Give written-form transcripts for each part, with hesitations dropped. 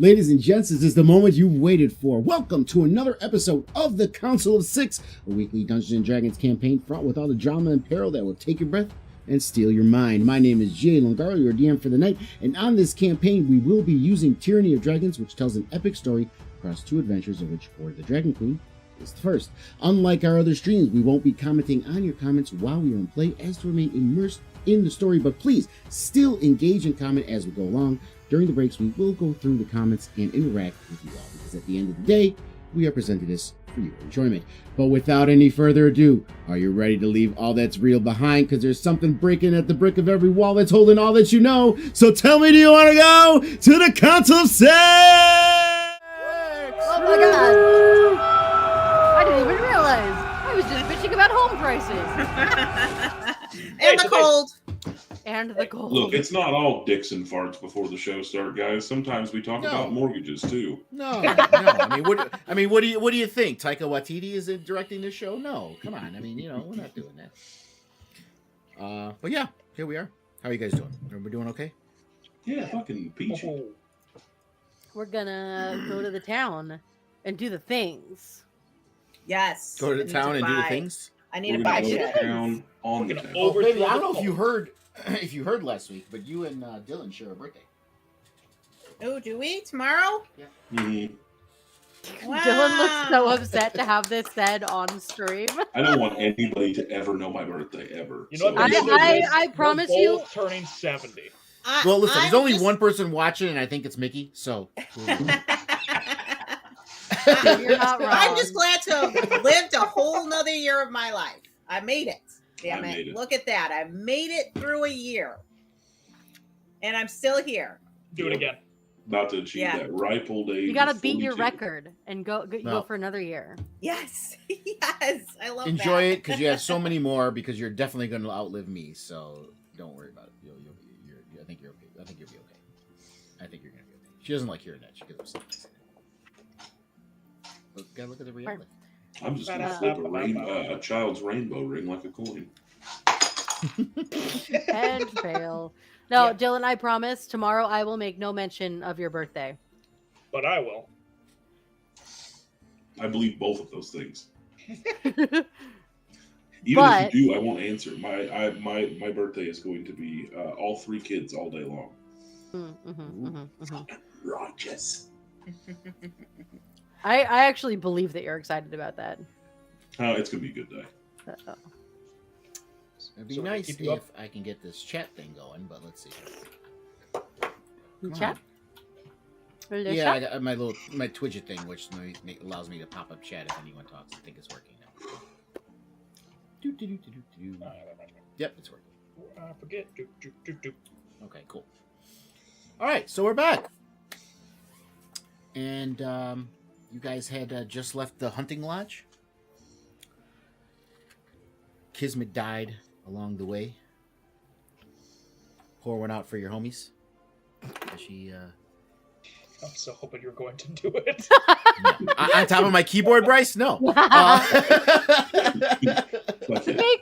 Ladies and gents, this is the moment you've waited for. Welcome to another episode of the Council of Six, a weekly Dungeons & Dragons campaign fraught with all the drama and peril that will take your breath and steal your mind. My name is Jay Longaro, your DM for the night, and on this campaign we will be using Tyranny of Dragons, which tells an epic story across two adventures of which Hoard the Dragon Queen is the first. Unlike our other streams, we won't be commenting on your comments while we are in play as to remain immersed in the story, but please still engage and comment as we go along. During the breaks, we will go through the comments and interact with you all, because at the end of the day, we are presenting this for your enjoyment. But without any further ado, are you ready to leave all that's real behind? Because there's something breaking at the brick of every wall that's holding all that you know. So tell me, do you want to go to the Council of Six? Oh my god! I didn't even realize. I was just bitching about home prices. And the cold. And the cold. Look, it's not all dicks and farts before the show start, guys. Sometimes we talk about mortgages too. No. What do you think? Taika Waititi is directing this show? No, come on. We're not doing that. But yeah, here we are. How are you guys doing? Everybody doing okay? Yeah, fucking peachy. We're gonna go to the town and do the things. Yes. Go to the town and do the things. I need to buy shit. Town on the town. Oh, baby, I don't know if you heard last week, but you and Dylan share a birthday. Oh, do we? Tomorrow? Yeah. Mm-hmm. Wow. Dylan looks so upset to have this said on stream. I don't want anybody to ever know my birthday, ever. You know what? I promise we're you. both turning 70. Well, listen, there's only one person watching, and I think it's Mickey, so... You're not wrong. I'm just glad to have lived a whole nother year of my life. I made it. Damn it. Look at that. I made it through a year. And I'm still here. Do it again. About to achieve that ripe old age. You gotta of beat your 42. record and go for another year. Yes. Yes. I love Enjoy that. it, because you have so many more, because you're definitely going to outlive me, so don't worry about it. I think you're okay. I think you'll be okay. I think you're going to be okay. She doesn't like hearing that. She gets upset. Gotta look at the reality. I'm just gonna flip a child's rainbow ring like a coin. And fail. No, yeah. Dylan, I promise tomorrow I will make no mention of your birthday. But I will. I believe both of those things. Even if you do, I won't answer. My birthday is going to be all three kids all day long. Righteous. I actually believe that you're excited about that. It's gonna be a good day. It'd be nice if I can get this chat thing going, but let's see. Chat? Yeah, I got my Twidget thing, which allows me to pop up chat if anyone talks. I think it's working now. Yep, it's working. I forget. Okay, cool. All right, so we're back, and you guys had just left the hunting lodge. Kismet died along the way. Pour one out for your homies. I'm so hoping you're going to do it. No. On top of my keyboard, Bryce? No. Make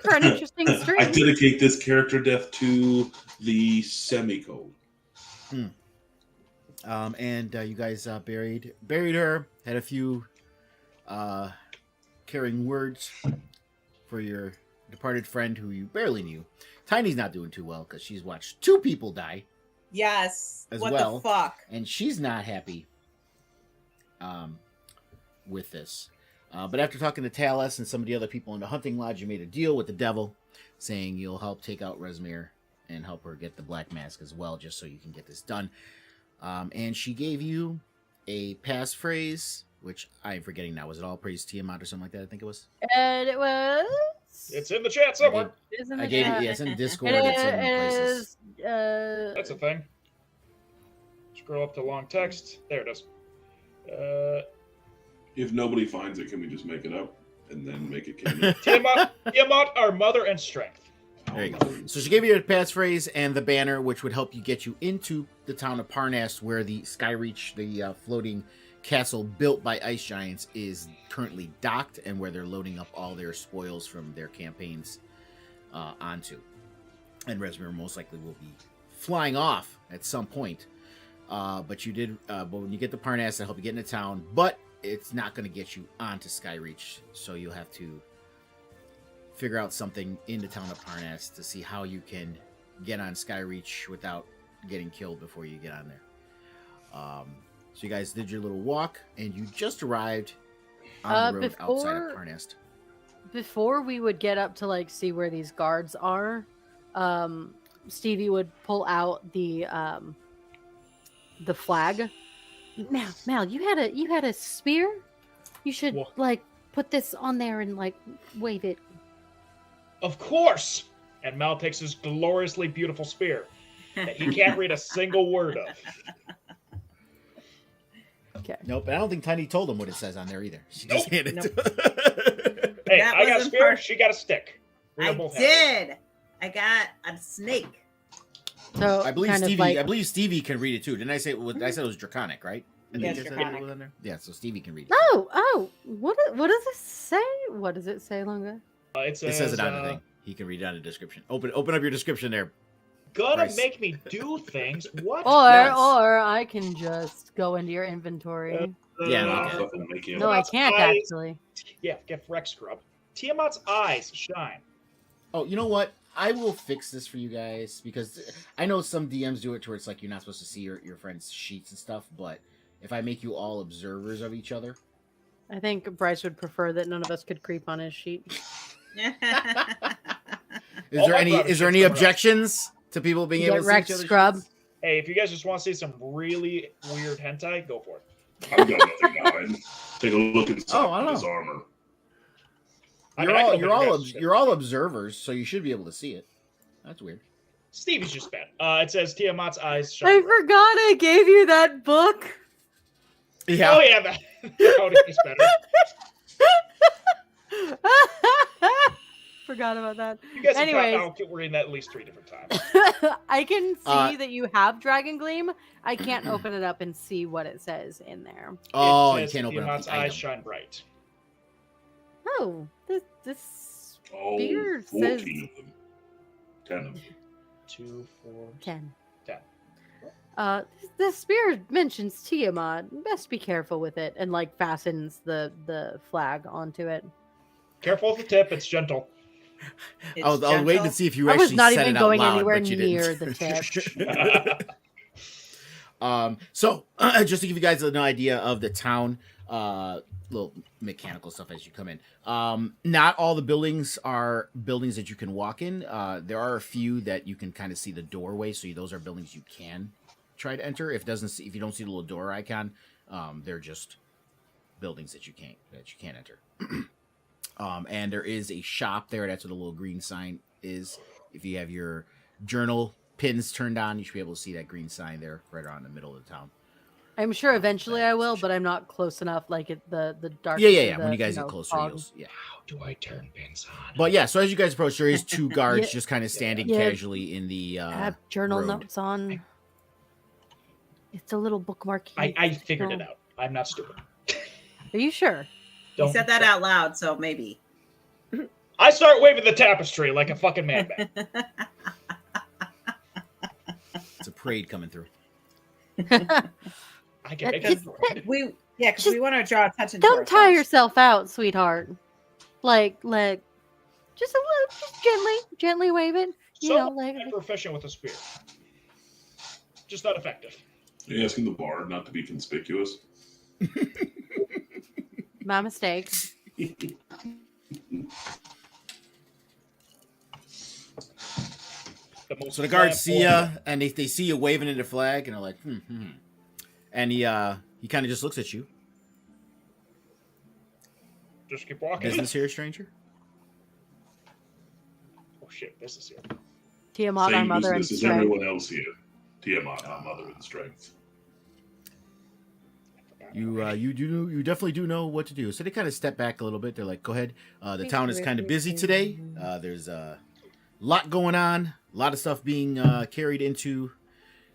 for an interesting stream. I dedicate this character death to the semicolon. And you guys buried her. Had a few caring words for your departed friend who you barely knew. Tiny's not doing too well because she's watched two people die. Yes. What the fuck? And she's not happy with this. But after talking to Talos and some of the other people in the hunting lodge, you made a deal with the devil, saying you'll help take out Resmir and help her get the black mask as well, just so you can get this done. And she gave you a passphrase, which I'm forgetting now. Was it all praise Tiamat or something like that? I think it was. And it was. It's in the chat somewhere. I gave it. It's in Discord. It's in places. That's a thing. Scroll up to long text. There it is. If nobody finds it, can we just make it up and then make it canon? Tiamat, our mother and strength. There you go. So she gave you a passphrase and the banner, which would help you get you into the town of Parnas, where the Skyreach, the floating castle built by ice giants, is currently docked, and where they're loading up all their spoils from their campaigns onto. And Resmir most likely will be flying off at some point But you did. But when you get to Parnas, it'll help you get into town. But it's not going to get you onto Skyreach, so you'll have to figure out something in the town of Parnas to see how you can get on Skyreach without getting killed before you get on there. So you guys did your little walk, and you just arrived on the road outside of Parnas. Before we would get up to like see where these guards are, Stevie would pull out the flag. Mal, you had a spear. You should like put this on there and like wave it. Of course. And Mal takes his gloriously beautiful spear that he can't read a single word of. Okay. Nope, I don't think Tiny told him what it says on there either. She just handed it to him. Hey, That I got a wasn't spear. part- She got a stick. I did. I got a snake. So I believe kind of Stevie. like- I believe Stevie can read it too. Didn't I say? I said it was draconic, right? I think Yes, I said draconic. it was on there. Yeah, so Stevie can read it. Oh, what does it say? What does it say, Lunga? It Says it on the thing. He can read it on the description. Open up your description there. Gonna Bryce. make me do things. What? Or I can just go into your inventory. Yeah, Nah, okay. fucking make it. No, I can't eyes- actually. Yeah, get Rex scrub. Tiamat's eyes shine. Oh, you know what? I will fix this for you guys because I know some DMs do it to where it's like you're not supposed to see your friends' sheets and stuff, but if I make you all observers of each other. I think Bryce would prefer that none of us could creep on his sheet. Is All there my any brothers there any should cover up. objections to people being able Get to Rex see each other's scrub. sheets? Hey, if you guys just want to see some really weird hentai, go for it. I'm going with it now. And take a look at Oh, I don't his know. armor. I mean, I can open your guys' You're all observers, so you should be able to see it. That's weird. Stevie's just bad. It says Tiamat's eyes shine. I bright. forgot I gave you that book. Yeah. Oh yeah, that is better. Forgot about that. You guys have Anyways. I'll keep reading that at least 3 different times. I can see Uh, that you have Dragon Gleam. I can't open it up and see what it says in there. Oh, It you says can't open up Tiamat's the eyes item. shine bright. Oh, this Oh, Beard 14 says- of them. 10 of them. 2, 4, 10. 10. The spear mentions Tiamat. Best be careful with it, and like fastens the flag onto it. Careful with the tip. It's gentle. It's I was waiting gentle. to see if you I actually was not said even it out going loud, anywhere but you near didn't. the tip. So just to give you guys an idea of the town, little mechanical stuff as you come in. Not all the buildings are buildings that you can walk in. There are a few that you can kind of see the doorway, so those are buildings you can try to enter. If you don't see the little door icon, they're just buildings that you can't enter. And there is a shop there. That's what the little green sign is. If you have your journal pins turned on, you should be able to see that green sign there right around the middle of the town. I'm sure eventually I will, but I'm not close enough. Like the dark. Yeah. When you guys get closer, fog. yeah. How do I turn pins on? But yeah, so as you guys approach, there is 2 guards Yeah. just kind of standing Yeah. casually in the have journal road. notes on. It's a little bookmark. I figured it out. I'm not stupid. Are you sure? You said that out loud, so maybe. I start waving the tapestry like a fucking madman. It's a parade coming through. I can make It's- it for it. Because we want to draw attention to Don't tire ourselves. yourself out, sweetheart. Like, just a little, just gently wave it. You know, like I'm proficient with a spear. Just not effective. Are you asking the bard not to be conspicuous? my mistake. So the guards see you, and they see you waving in the flag, and they're like, And he kind of just looks at you. Just keep walking. Business here, stranger? Oh shit, this is here. Tiamat, our Same mother and business as strength. everyone else here. Tiamat, our mother and strength. You definitely do know what to do. So they kind of step back a little bit. They're like, go ahead. The town is kind of busy today. There's a lot going on. A lot of stuff being carried into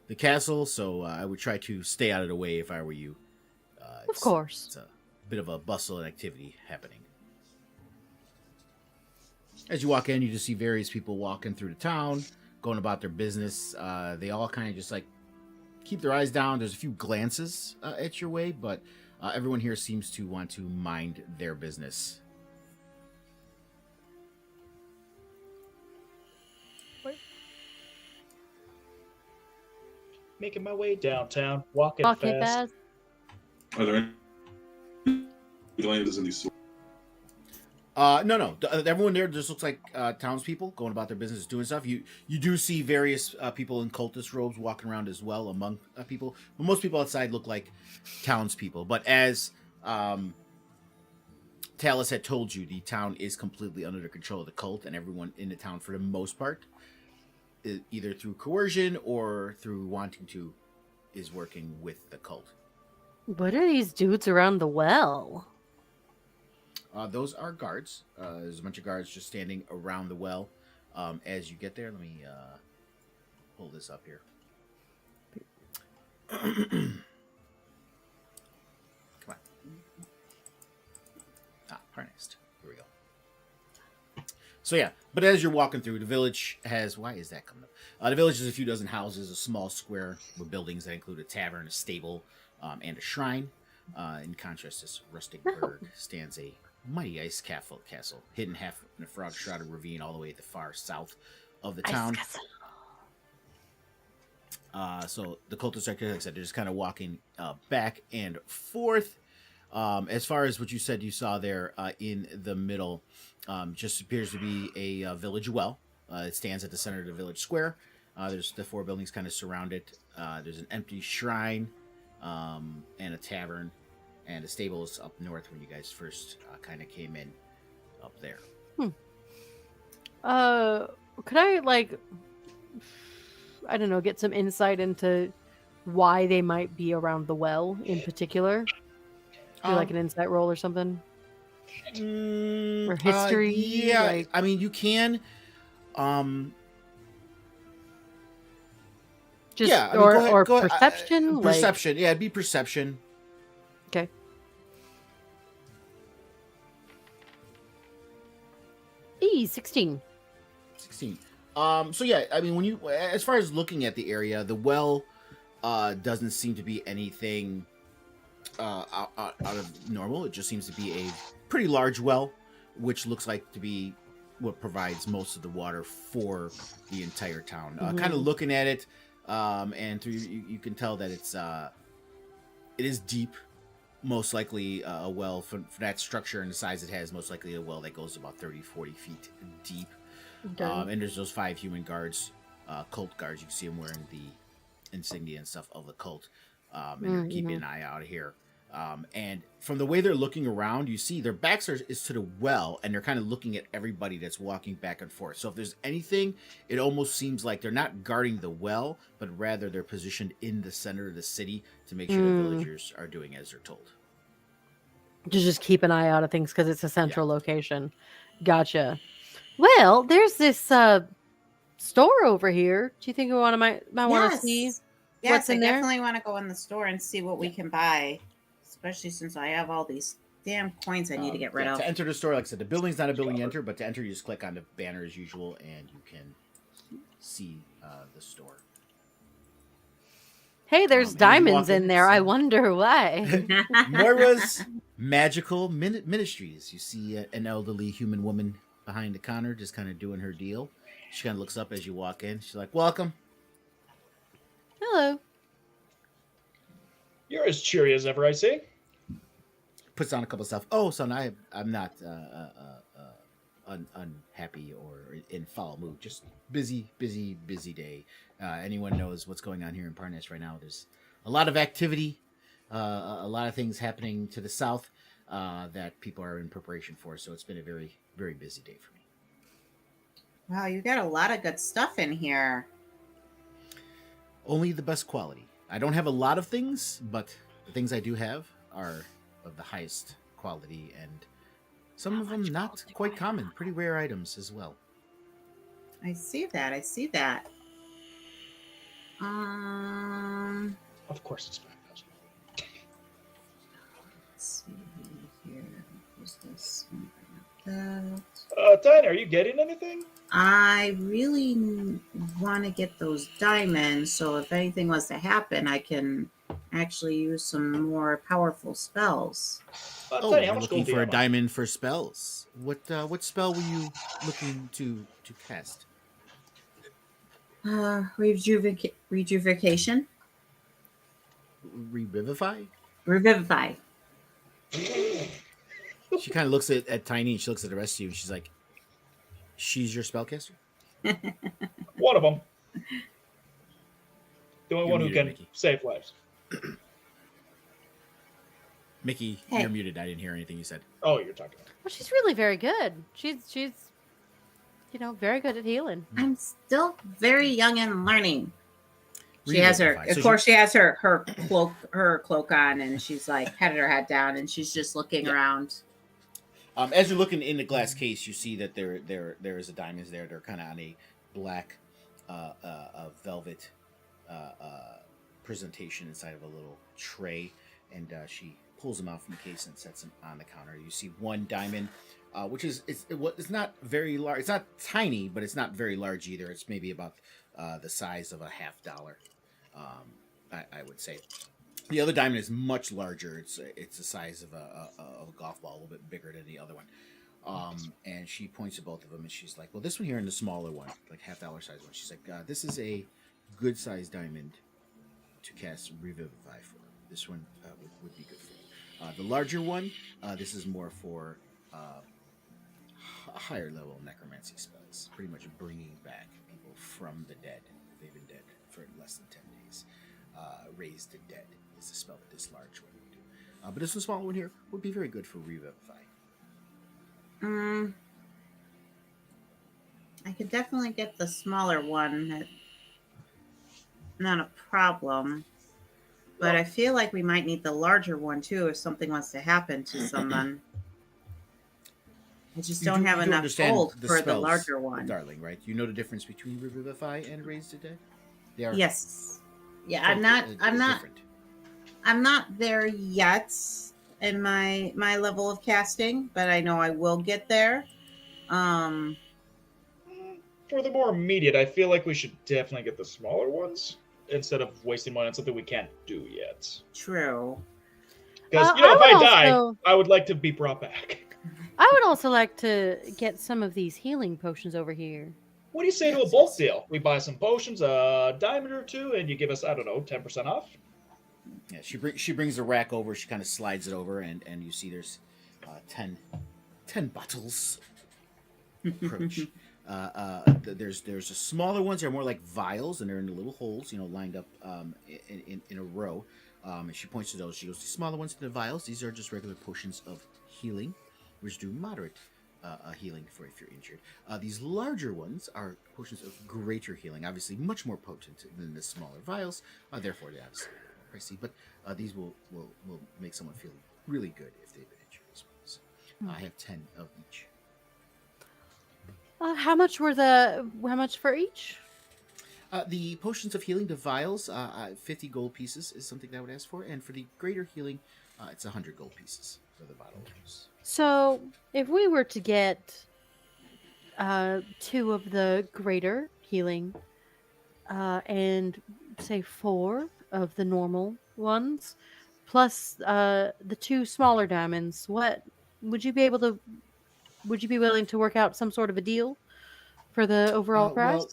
the castle. So I would try to stay out of the way if I were you. Of course. It's a bit of a bustle and activity happening. As you walk in, you just see various people walking through the town, going about their business. They all kind of just like keep their eyes down. There's a few glances at your way, but everyone here seems to want to mind their business. Making my way downtown, walking fast. Are there any glances in these stores? No. Everyone there just looks like townspeople going about their business, doing stuff. You do see various people in cultist robes walking around as well among people. But most people outside look like townspeople. But as Talus had told you, the town is completely under the control of the cult, and everyone in the town, for the most part, either through coercion or through wanting to, is working with the cult. What are these dudes around the well? Those are guards. There's a bunch of guards just standing around the well. As you get there, let me pull this up here. Come on. Harnessed. Here we go. So yeah, but as you're walking through, the village has... Why is that coming up? The village has a few dozen houses, a small square with buildings that include a tavern, a stable, and a shrine. In contrast, this rustic burg stands a mighty ice castle, hidden half in a frog-shrouded ravine all the way at the far south of the town. So the cultists, like I said, they're just kind of walking back and forth. As far as what you said you saw there in the middle, just appears to be a village well. It stands at the center of the village square. There's the four buildings kind of surround it. There's an empty shrine and a tavern. And the stable is up north when you guys first kind of came in up there. Could I, like, I don't know, get some insight into why they might be around the well in particular? Do like an insight roll or something? Or history? Yeah, like... I mean, you can. Just, yeah, I mean, or go ahead. perception? Perception, yeah, it'd be perception. Okay. E 16. 16. So yeah, I mean, when you, as far as looking at the area, the well doesn't seem to be anything out of normal. It just seems to be a pretty large well, which looks like to be what provides most of the water for the entire town. Kind of looking at it, and through you can tell that it is deep. Most likely a well for that structure and the size it has, most likely a well that goes about 30-40 feet deep. And there's those 5 human guards, cult guards. You can see them wearing the insignia and stuff of the cult, and they're keeping an eye out here. And from the way they're looking around, you see their backs is to the well, and they're kind of looking at everybody that's walking back and forth. So if there's anything, it almost seems like they're not guarding the well, but rather they're positioned in the center of the city to make sure the villagers are doing as they're told. To just keep an eye out of things because it's a central location. Gotcha. Well, there's this store over here. Do you think we might want to see what's in there? I definitely want to go in the store and see what we can buy, especially since I have all these damn coins I need to get rid of. To enter the store, like I said, the building's not a building you enter, but to enter, you just click on the banner as usual, and you can see the store. Hey, there's diamonds in there. I wonder why. Moira's Magical Ministries. You see an elderly human woman behind the counter just kind of doing her deal. She kind of looks up as you walk in. She's like, welcome. Hello. You're as cheery as ever, I see. Puts on a couple stuff. Oh, son, I'm not unhappy or in foul mood. Just busy day. Anyone knows what's going on here in Parnas right now. There's a lot of activity, a lot of things happening to the south that people are in preparation for. So it's been a very, very busy day for me. Wow, you got a lot of good stuff in here. Only the best quality. I don't have a lot of things, but the things I do have are of the highest quality, and some of them not quite common. Pretty rare items as well. I see that. Of course it's 5,000. Let's see here. Who's this? That. Dinah, are you getting anything? I really want to get those diamonds, so if anything was to happen, I can actually use some more powerful spells. Tiny, how You're much looking gold do for you a have? diamond for spells. What spell were you looking to cast? Rejuvication? Revivify? Revivify. She kind of looks at Tiny and she looks at the rest of you and she's like, she's your spellcaster? One of them. The only You're one who muted, can Mickey. save lives. Mickey, Hey. you're muted. I didn't hear anything you said. Oh, you're talking. Well, she's really very good. She's very good at healing. I'm still very young and learning. She has her, Revivify. of So course, she has her cloak on, and she's like headed her head down, and she's just looking around. As you're looking in the glass case, you see that there is a diamonds there. They're kind of on a black velvet presentation inside of a little tray, and she pulls them out from the case and sets them on the counter. You see one diamond, which is it's not very large. It's not tiny, but it's not very large either. It's maybe about the size of a $50. I would say. The other diamond is much larger. It's the size of a golf ball, a little bit bigger than the other one. And she points to both of them, and she's like, "Well, this one here and the smaller one, like $50 size one." She's like, "This is a good sized diamond to cast Revivify for. This one would be good for you. The larger one, this is more for a higher level necromancy spells, pretty much bringing back people from the dead. They've been dead for less than 10 days. Raise the dead is the spell that this large one would do. But this one smaller one here would be very good for Revivify. I could definitely get the smaller one. Not a problem. But I feel like we might need the larger one too if something wants to happen to someone. I just don't have enough gold for the larger one. Darling, right? You know the difference between Revivify and Raise the Dead? They are Yes. Yeah, different. I'm not there yet in my level of casting, but I know I will get there. For the more immediate, I feel like we should definitely get the smaller ones instead of wasting money on something we can't do yet. True. Because, if I die, I would like to be brought back. I would also like to get some of these healing potions over here. What do you say to a bulk deal? We buy some potions, a diamond or two, and you give us, 10% off? Yeah, she brings the rack over. She kind of slides it over, and you see there's 10 bottles. Approach. There's the smaller ones. They're more like vials, and they're in the little holes, lined up in a row. And she points to those. She goes, the smaller ones, the vials. These are just regular potions of healing, which do moderate healing for if you're injured. These larger ones are potions of greater healing, obviously much more potent than the smaller vials. Therefore, they're obviously more pricey. But these will make someone feel really good if they've been injured as well. So, I have 10 of each. How much for each? The potions of healing, the vials, 50 gold pieces is something that I would ask for, and for the greater healing, it's 100 gold pieces for the bottles. So, if we were to get 2 of the greater healing, and say 4 of the normal ones, plus the 2 smaller diamonds, what would you be able to? Would you be willing to work out some sort of a deal for the overall price?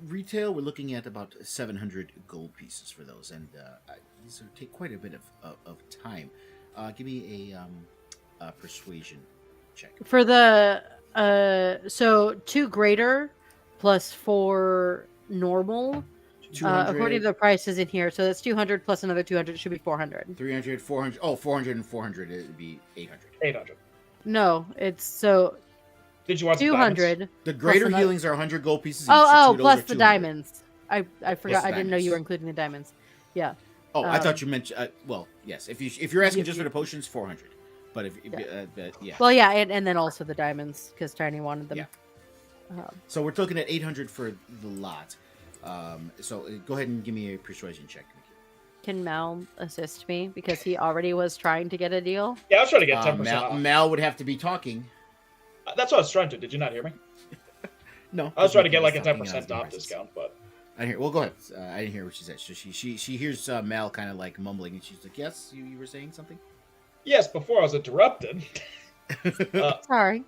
Retail, we're looking at about 700 gold pieces for those, and these will take quite a bit of time. Give me a persuasion check. For the so 2 greater plus 4 normal. 200, according to the prices in here, so that's 200 plus another 200. It should be 400. 300, 400. Oh, 400 and 400. It would be 800. 800. No, it's so. Did you want 200? The greater healings are 100 gold pieces. Each, Oh, so plus the diamonds. I forgot. The I didn't know you diamonds. were including the diamonds. Yeah. Oh, I thought you meant. Well, yes. If you're asking just for the potions, 400. But yeah. Well, yeah, and then also the diamonds because Tiny wanted them. Yeah. So we're looking at 800 for the lot. So go ahead and give me a persuasion check. Can Mal assist me because he already was trying to get a deal? Yeah, I was trying to get 10% off. Mal would have to be talking. That's what I was trying to. Did you not hear me? No, I was just trying to get making like a stocking 10% off prices. discount, but I didn't hear. Well, go ahead. I didn't hear what she said. So she hears Mal kind of like mumbling, and she's like, "Yes, you were saying something." yes, before I was interrupted. Sorry.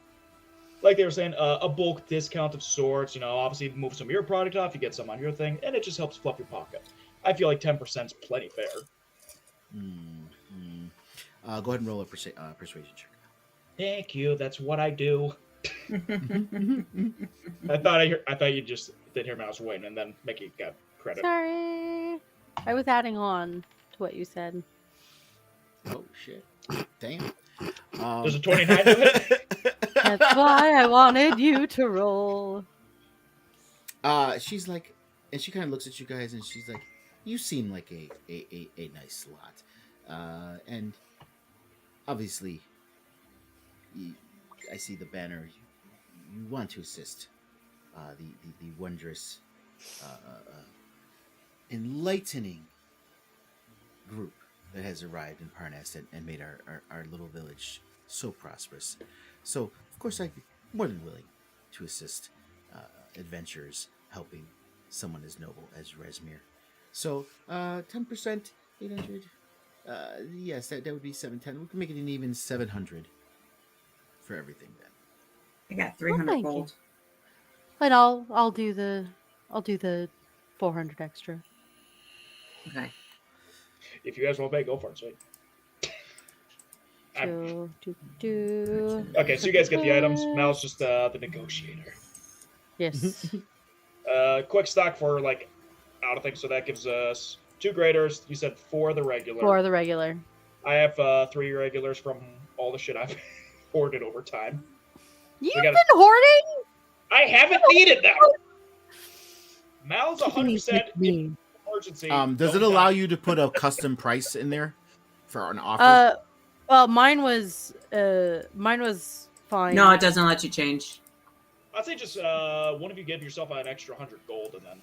Like they were saying, a bulk discount of sorts. You know, obviously move some of your product off, you get some on your thing, and it just helps fluff your pocket. I feel like 10% is plenty fair. Go ahead and roll a persuasion check. Thank you. That's what I do. I thought you just didn't hear me. I was waiting, and then Mickey got credit. Sorry. I was adding on to what you said. Oh shit! Damn. There's a 29 to it. That's why I wanted you to roll. She's like, and she kind of looks at you guys, and she's like, "You seem like a nice lot, and obviously, I see the banner. You want to assist the wondrous, enlightening group that has arrived in Parnas and made our little village so prosperous. So, of course, I'd be more than willing to assist adventurers helping someone as noble as Resmir. So, 10%, 800. Yes, that would be 710. We can make it an even 700 for everything then. I got 300 thank gold. And I'll do the 400 extra. Okay. If you guys want to pay, go for it. Sweet. Okay, so you guys get the items. Mal's just the negotiator. Yes. Quick stock for like out of things, so that gives us 2 graders. You said 4 the regular. 4 the regular. I have 3 regulars from all the shit I've hoarded over time. You've We been gotta- hoarding? I haven't needed them. Mal's 100% in emergency. Does it Don't allow die. you to put a custom price in there for an offer? Well, mine was fine. No, it doesn't let you change. I'd say just one of you give yourself an extra 100 gold, and then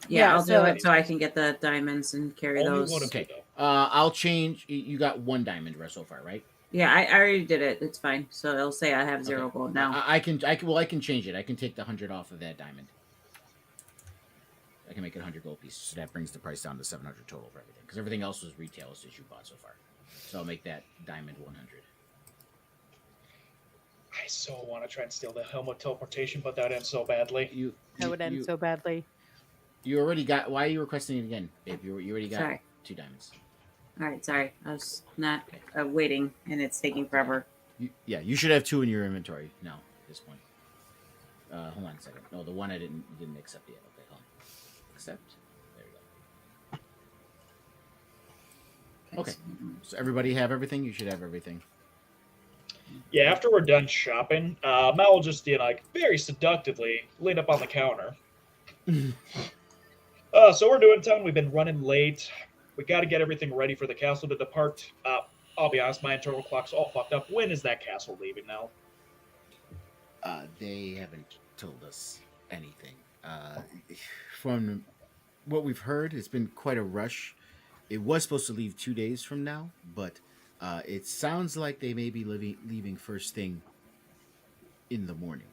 Yeah, Yeah, I'll so- do it so I can get the diamonds and carry only those. one of Okay. you, though. I'll change. You got 1 diamond so far, right? Yeah, I already did it. It's fine. So it'll say I have 0 gold now. I can change it. I can take the 100 off of that diamond. I can make it 100 gold pieces, so that brings the price down to 700 total for everything. Because everything else was retail as you bought so far. So I'll make that diamond 100. I so want to try and steal the helm of teleportation, but that ends so badly. That would end so badly. You already got. Why are you requesting it again, babe? You already got Sorry. 2 diamonds. All right, sorry. I was not waiting, and it's taking forever. You should have 2 in your inventory now at this point. Hold on a second. No, the one I didn't accept yet. Okay, hold on. Accept. There you go. Okay. So everybody have everything. You should have everything. Yeah, after we're done shopping, Mal will just, like, very seductively lean up on the counter. So we're doing town. We've been running late. We got to get everything ready for the castle to depart. I'll be honest, my internal clock's all fucked up. When is that castle leaving now? They haven't told us anything. From what we've heard, it's been quite a rush. It was supposed to leave 2 days from now, but it sounds like they may be leaving first thing in the morning.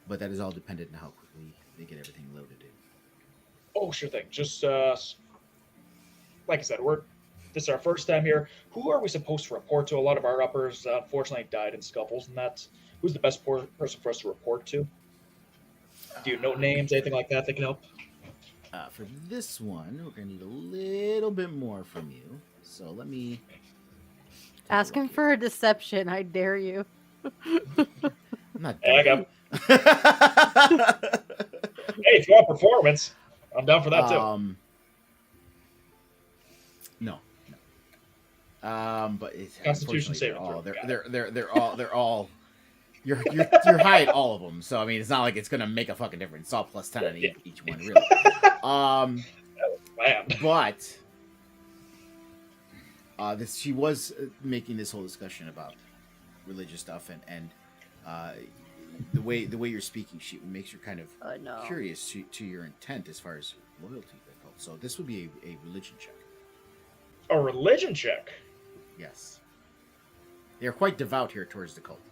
But that is all dependent on how quickly they get everything loaded in. Oh, sure thing. Just, like I said, this is our first time here. Who are we supposed to report to? A lot of our uppers, unfortunately, died in scuffles, and that. Who's the best person for us to report to? Do you know names, anything like that can help? For this one, we're going to need a little bit more from you. So let me... Ask him for a deception. I dare you. I'm not Yeah, I doing got. Hey, if you want performance, I'm down for that too. No. But it's Constitution unfortunately, saving throw. they're all you're high at all of them. So I mean, it's not like it's gonna make a fucking difference. It's all plus 10 on each one, really. Man. But she was making this whole discussion about religious stuff and the way you're speaking, she makes her kind of No. curious to your intent as far as loyalty to the cult. So this would be a religion check. A religion check. Yes, they are quite devout here towards the cult.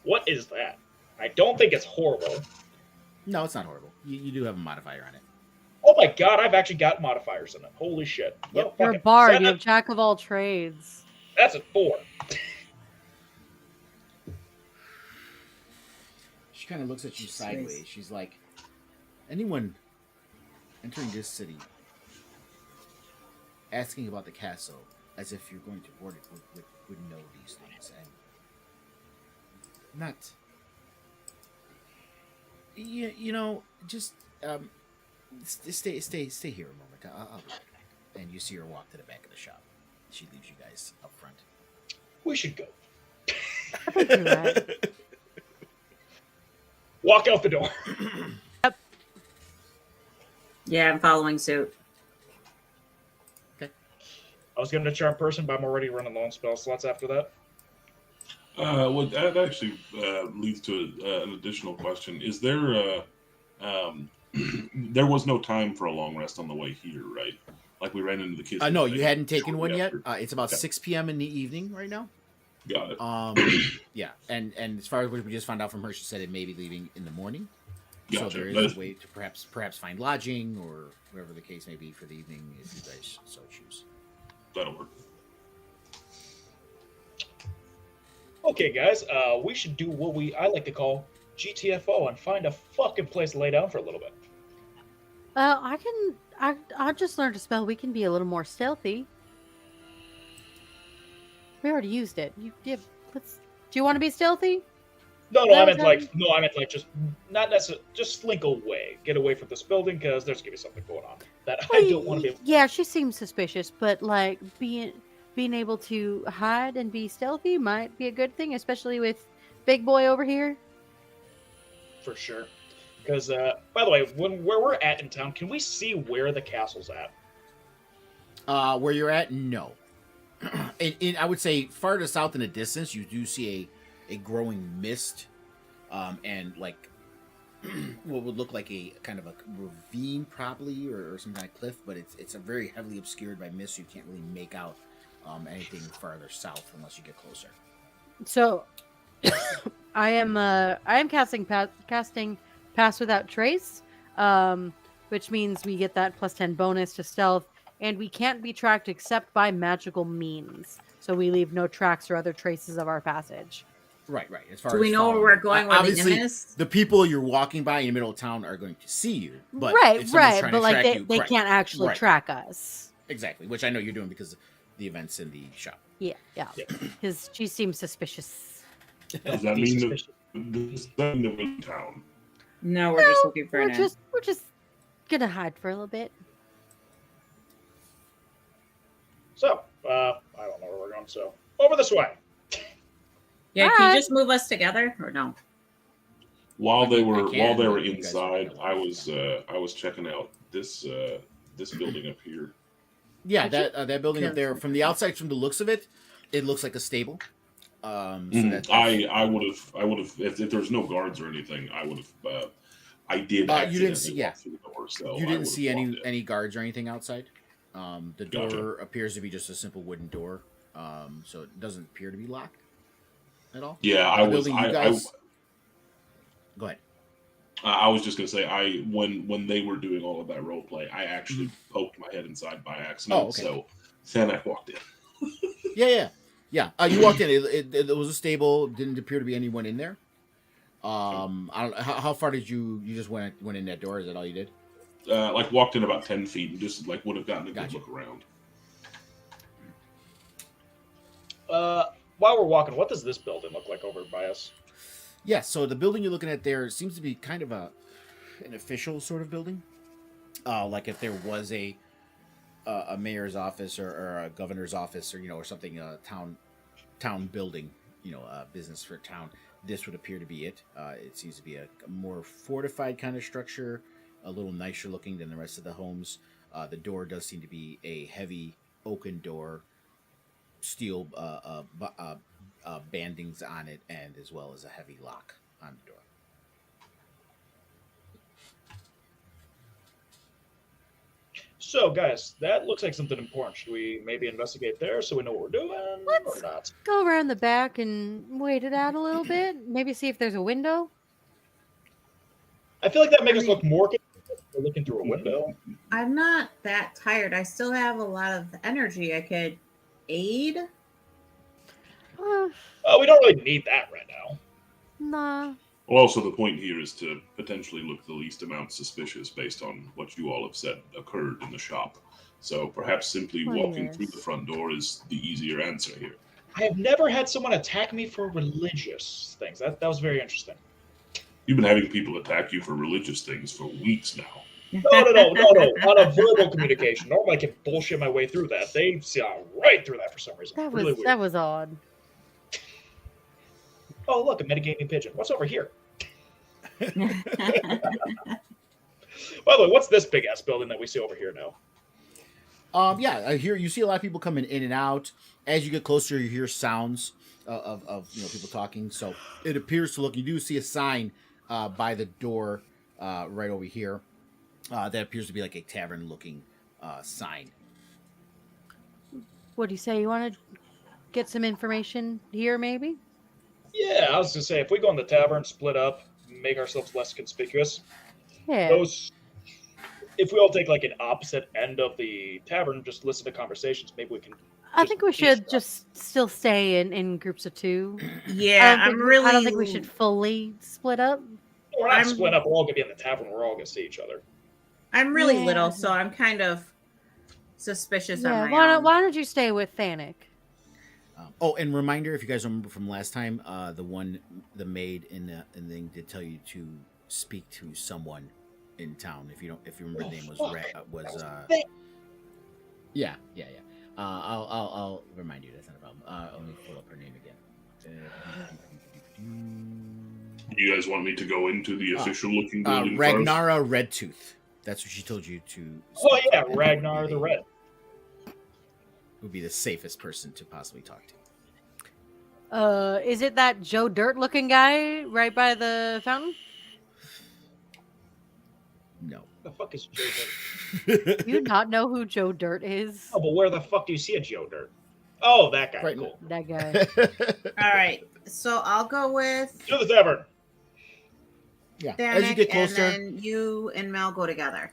What is that? I don't think it's horrible. No, it's not horrible. You do have a modifier on it. Oh my god, I've actually got modifiers in it. Holy shit. Well, You're a fuck it. bard. 7. You have jack of all trades. That's a 4. She kind of looks at you sideways. She's like, anyone entering this city asking about the castle as if you're going to board it would know these things. And not... You know, just stay here a moment. I'll be right back. And you see her walk to the back of the shop. She leaves you guys up front. We should go. I think you're right. Walk out the door. Yeah, I'm following suit. I was going to charm person, but I'm already running low on spell slots after that. Well, that actually leads to an additional question. Is there there was no time for a long rest on the way here, right? Like we ran into the kids. No, you hadn't taken one yet. after. It's about 6 p.m. in the evening right now. Got it. Yeah, and as far as what we just found out from her, she said it may be leaving in the morning. Gotcha. So there is a way to perhaps find lodging or whatever the case may be for the evening if you guys so choose. That'll work. Okay, guys, we should do what I like to call GTFO and find a fucking place to lay down for a little bit. I just learned a spell. We can be a little more stealthy. We already used it. Do you want to be stealthy? No, That I was meant like just not necessarily just slink away, get away from this building because there's gonna be something going on that I don't want to be able to. Yeah, she seems suspicious, but like being able to hide and be stealthy might be a good thing, especially with big boy over here. For sure. Because, by the way, where we're at in town, can we see where the castle's at? Where you're at, no. I would say farther south in the distance, you do see a growing mist, and like what would look like a kind of a ravine, probably, or some kind of cliff, but it's a very heavily obscured by mist. So you can't really make out anything farther south unless you get closer. So, I am casting Pass Without Trace, which means we get that +10 bonus to stealth, and we can't be tracked except by magical means. So we leave no tracks or other traces of our passage. Right. As far Do we as know where following. we're going? Where Obviously, the inn is? the people you're walking by in the middle of town are going to see you. But right. if someone's trying But to like track they you, can't actually right. track us. Exactly, which I know you're doing because of the events in the shop. Yeah. Because she seems suspicious. Does that mean that we're in town? No, we're just looking for an inn. We're just gonna hide for a little bit. So, I don't know where we're going, so over this way. Yeah, can you just move us together or no? While they were you guys inside, can. I was checking out this building up here. Yeah, that building up there, from the outside, from the looks of it, it looks like a stable. So that's, I would have if there's no guards or anything, I would have. I did. You didn't see, walk through the door, so you I didn't would've see walked in. any guards or anything outside. The door Gotcha. appears to be just a simple wooden door, so it doesn't appear to be locked at all. Yeah, The building you guys... Go ahead. I was just gonna say, when they were doing all of that role play, I actually poked my head inside by accident. Oh, okay. So then I walked in. Yeah. You walked in. It was a stable. Didn't appear to be anyone in there. I don't know, how far did you just went in that door? Is that all you did? Like walked in about 10 feet and just like would have gotten a good Gotcha. look around. While we're walking, what does this building look like over by us? Yeah. So the building you're looking at there seems to be kind of an official sort of building. Like if there was a mayor's office or a governor's office or something, town building, business for town. This would appear to be it. It seems to be a more fortified kind of structure, a little nicer looking than the rest of the homes. The door does seem to be a heavy oaken door, steel bandings on it, and as well as a heavy lock on the door. So, guys, that looks like something important. Should we maybe investigate there so we know what we're doing Let's or not? go around the back and wait it out a little bit. Maybe see if there's a window. I feel like that makes us look more confused if we're looking through a window. I'm not that tired. I still have a lot of energy. I could aid. We don't really need that right now. Nah. Well, also the point here is to potentially look the least amount suspicious based on what you all have said occurred in the shop. So perhaps simply walking through the front door is the easier answer here. I have never had someone attack me for religious things. That was very interesting. You've been having people attack you for religious things for weeks now. No. On a verbal communication. Normally I can bullshit my way through that. They saw right through that for some reason. That was odd. Oh, look, a metagaming pigeon. What's over here? By the way, what's this big-ass building that we see over here now? I hear you see a lot of people coming in and out. As you get closer, you hear sounds of people talking. So it appears to look. You do see a sign by the door right over here that appears to be like a tavern-looking sign. What do you say? You want to get some information here, maybe? Yeah, I was gonna say if we go in the tavern, split up, make ourselves less conspicuous. Yeah. If we all take like an opposite end of the tavern, just listen to conversations, maybe we can. I think we should just still stay in groups of two. Yeah, I don't think we should fully split up. We're not split up. We're all gonna be in the tavern. We're all gonna see each other. I'm really little, so I'm kind of suspicious on my own. Why don't you stay with Thanic? And reminder, if you guys remember from last time, the maid in the thing did tell you to speak to someone in town. If you remember, the name was yeah. I'll remind you. That's not a problem. Let me pull up her name again. You guys want me to go into the official looking building first? Ragnara Redtooth. That's what she told you to. Oh yeah, Ragnar the Red. Would be the safest person to possibly talk to. Is it that Joe Dirt looking guy right by the fountain? No. The fuck is Joe Dirt? Do you not know who Joe Dirt is? Oh, but where the fuck do you see a Joe Dirt? Oh, that guy. Right. Cool. That guy. All right, so I'll go with To the tavern. Yeah. Thanic, As you get closer, and then you and Mel go together.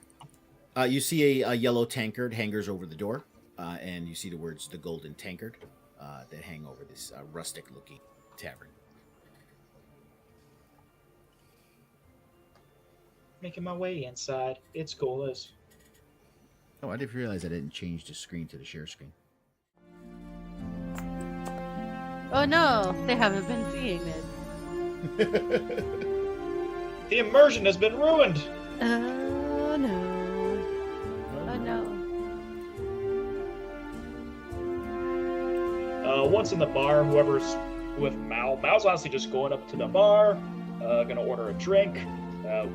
you see a yellow tankard hangers over the door, and you see the words "The Golden Tankard" that hang over this rustic-looking tavern. Making my way inside. It's cool as. Oh, I didn't realize I didn't change the screen to the share screen. Oh no, they haven't been seeing it. The immersion has been ruined. Oh no. Oh no. Once in the bar, whoever's with Mal's honestly just going up to the bar, gonna order a drink,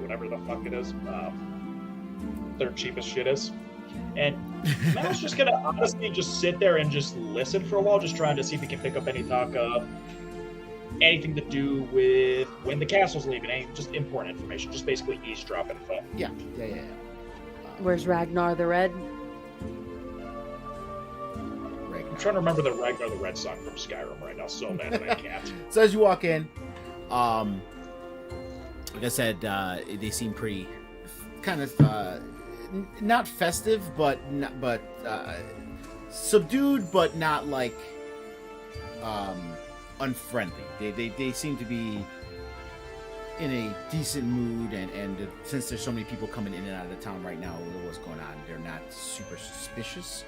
whatever the fuck it is, their cheapest shit is. And Mal's just gonna honestly just sit there and just listen for a while, just trying to see if he can pick up any talk of anything to do with when the castle's leaving, any just important information, just basically eavesdrop info. Yeah. Where's Ragnar the Red? I'm trying to remember the Ragnar the Red song from Skyrim right now so bad that I can't. So as you walk in, like I said, they seem pretty kind of not festive, but subdued, but not like unfriendly. They seem to be in a decent mood, and since there's so many people coming in and out of the town right now with what's going on, they're not super suspicious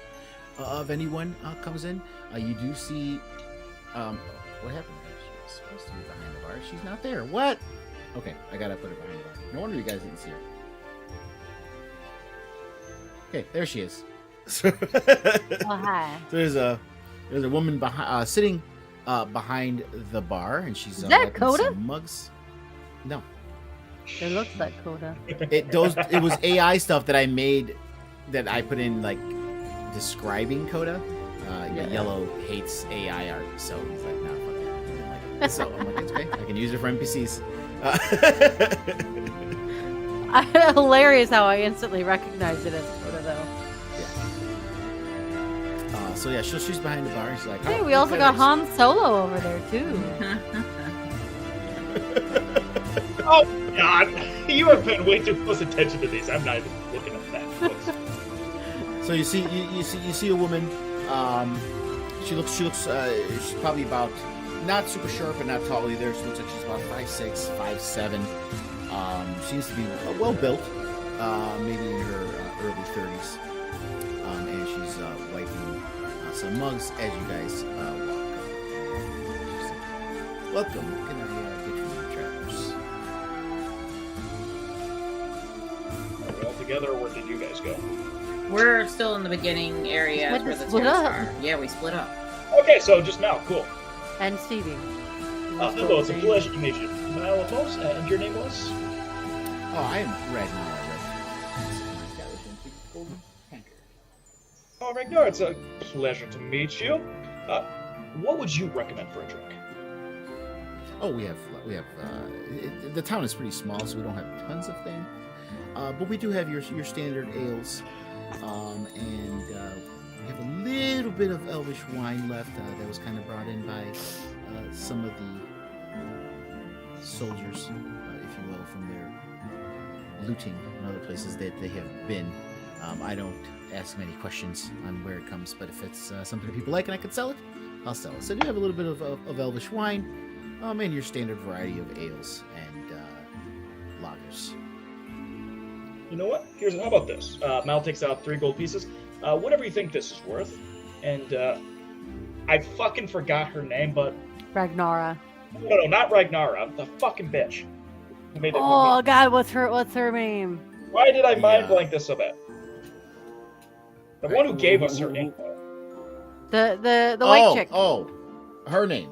of anyone comes in. You do see what happened? She's supposed to be behind the bar. She's not there. What? Okay, I gotta put her behind the bar. No wonder you guys didn't see her. Okay, there she is. Oh hi. So there's a woman sitting behind the bar, and she's Is that opening Coda? some mugs. No, It looks like Coda. it was AI stuff that I made that I put in like describing Coda. Yellow hates AI art, so he's like, nah, fuck it. So I'm like, it's okay. I can use it for NPCs. Hilarious how I instantly recognized it as Coda, though. So she's behind the bar. She's like, Hey, we also got Han Solo over there too. Oh God! You are paying way too close attention to these. I'm not even looking at that close. So you see a woman. She looks. She's probably about not super short, but not tall either. She looks like she's about 5'6", 5'7". Seems to be well built. Maybe in her early 30s. And she's wiping some mugs as you guys walk. She's like, welcome. Can I get you some travelers? Are we all together, or where did you guys go? We're still in the beginning area What, where the split stairs up? are. Yeah, we split up. Okay, so just now, cool. And Stevie. Hello, it's a pleasure to meet you. Malamos, and your name was? Oh, I am Ragnar. Oh, Ragnar, it's a pleasure to meet you. What would you recommend for a drink? Oh, we have. The town is pretty small, so we don't have tons of things. But we do have your standard ales, and we have a little bit of elvish wine left that was kind of brought in by some of the soldiers, if you will, from their looting in other places that they have been. I don't ask many questions on where it comes, but if it's something that people like and I can sell it, I'll sell it. So I do have a little bit of elvish wine, and your standard variety of ales and lagers. You know what? How about this? Mal takes out 3 gold pieces. Whatever you think this is worth. And I fucking forgot her name, but... Ragnara. No, not Ragnara. The fucking bitch. Who made it Oh God, what's her name? Why did I mind blank this so bad? The one who gave us her info. The white chick. Oh, her name.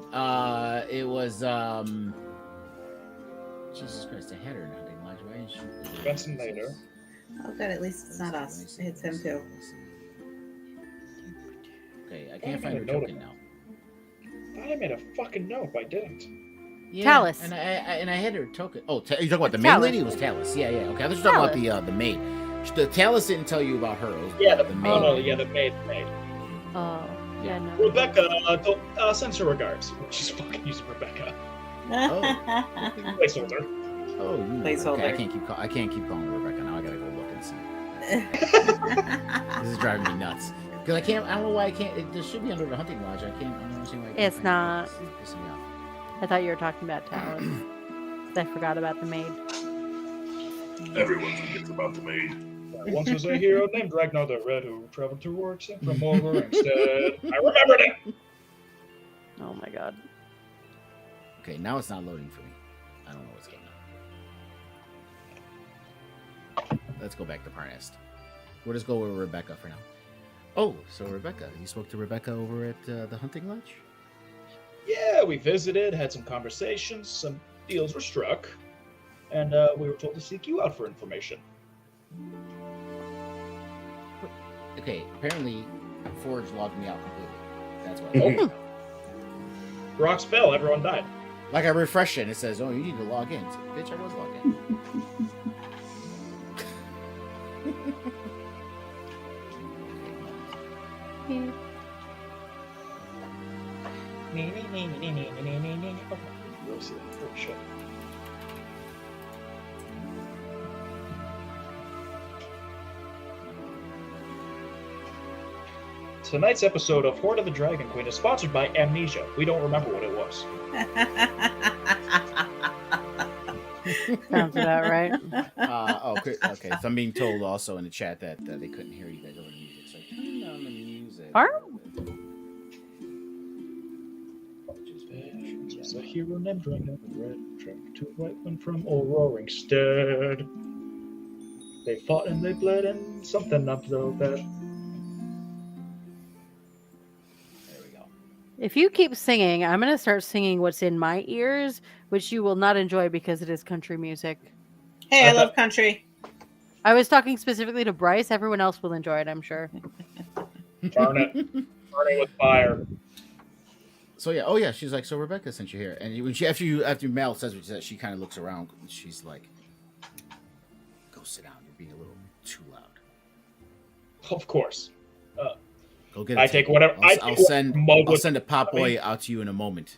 It was Jesus Christ, I had her in Hunting Lodge. Why didn't she? Benson later. Oh, good. At least it's not us. It's him too. Okay, I can't find her token now. I made a fucking note. I didn't. Yeah, Talus. And I had her token. Oh, you talking about the main Talus. lady? It was Talus. Yeah. Okay, I thought you were talking about the maid. The Talus didn't tell you about her. It was Yeah, the maid. the maid. Oh, yeah, no. Rebecca, sends her regards. She's fucking using Rebecca. Placeholder. Oh, Placeholder. Okay, I can't keep calling her Rebecca now. I gotta go look and see. This is driving me nuts. Because I don't know why I can't. This should be under the Hunting Lodge. I don't understand why. It's not. It's pissing me off. I thought you were talking about Talus. I forgot about the maid. Everyone forgets about the maid. Once was a hero named Ragnar the Red who traveled to work from over instead. I remembered it! Oh my God. Okay, now it's not loading for me. I don't know what's going on. Let's go back to Parnast. We'll just go with Rebecca for now. Oh, so Rebecca. You spoke to Rebecca over at the Hunting Lodge? Yeah, we visited, had some conversations, some deals were struck, and we were told to seek you out for information. Okay, apparently Forge logged me out completely. That's why. Oh. Rocks fell, everyone died. Like I refresh it and it says, oh, you need to log in. So, bitch, I was logged in. Oh, shit. Tonight's episode of Hoard of the Dragon Queen is sponsored by Amnesia. We don't remember what it was. Sounds about right. Okay. So I'm being told also in the chat that they couldn't hear you guys over the music. So turn down the music. There's a hero named Dragon Red, traveled to right one from Roaring Stead. They fought and they bled and something up though that. If you keep singing, I'm going to start singing what's in my ears, which you will not enjoy because it is country music. Hey, I love country. I was talking specifically to Bryce. Everyone else will enjoy it, I'm sure. Burn it. Burn it with fire. So yeah, oh yeah, she's like, so Rebecca sent you here, and when she after Mel says what she says, she kind of looks around and she's like, "Go sit down. You're being a little too loud." Of course. Go get. I take whatever. I'll send a pop boy out to you in a moment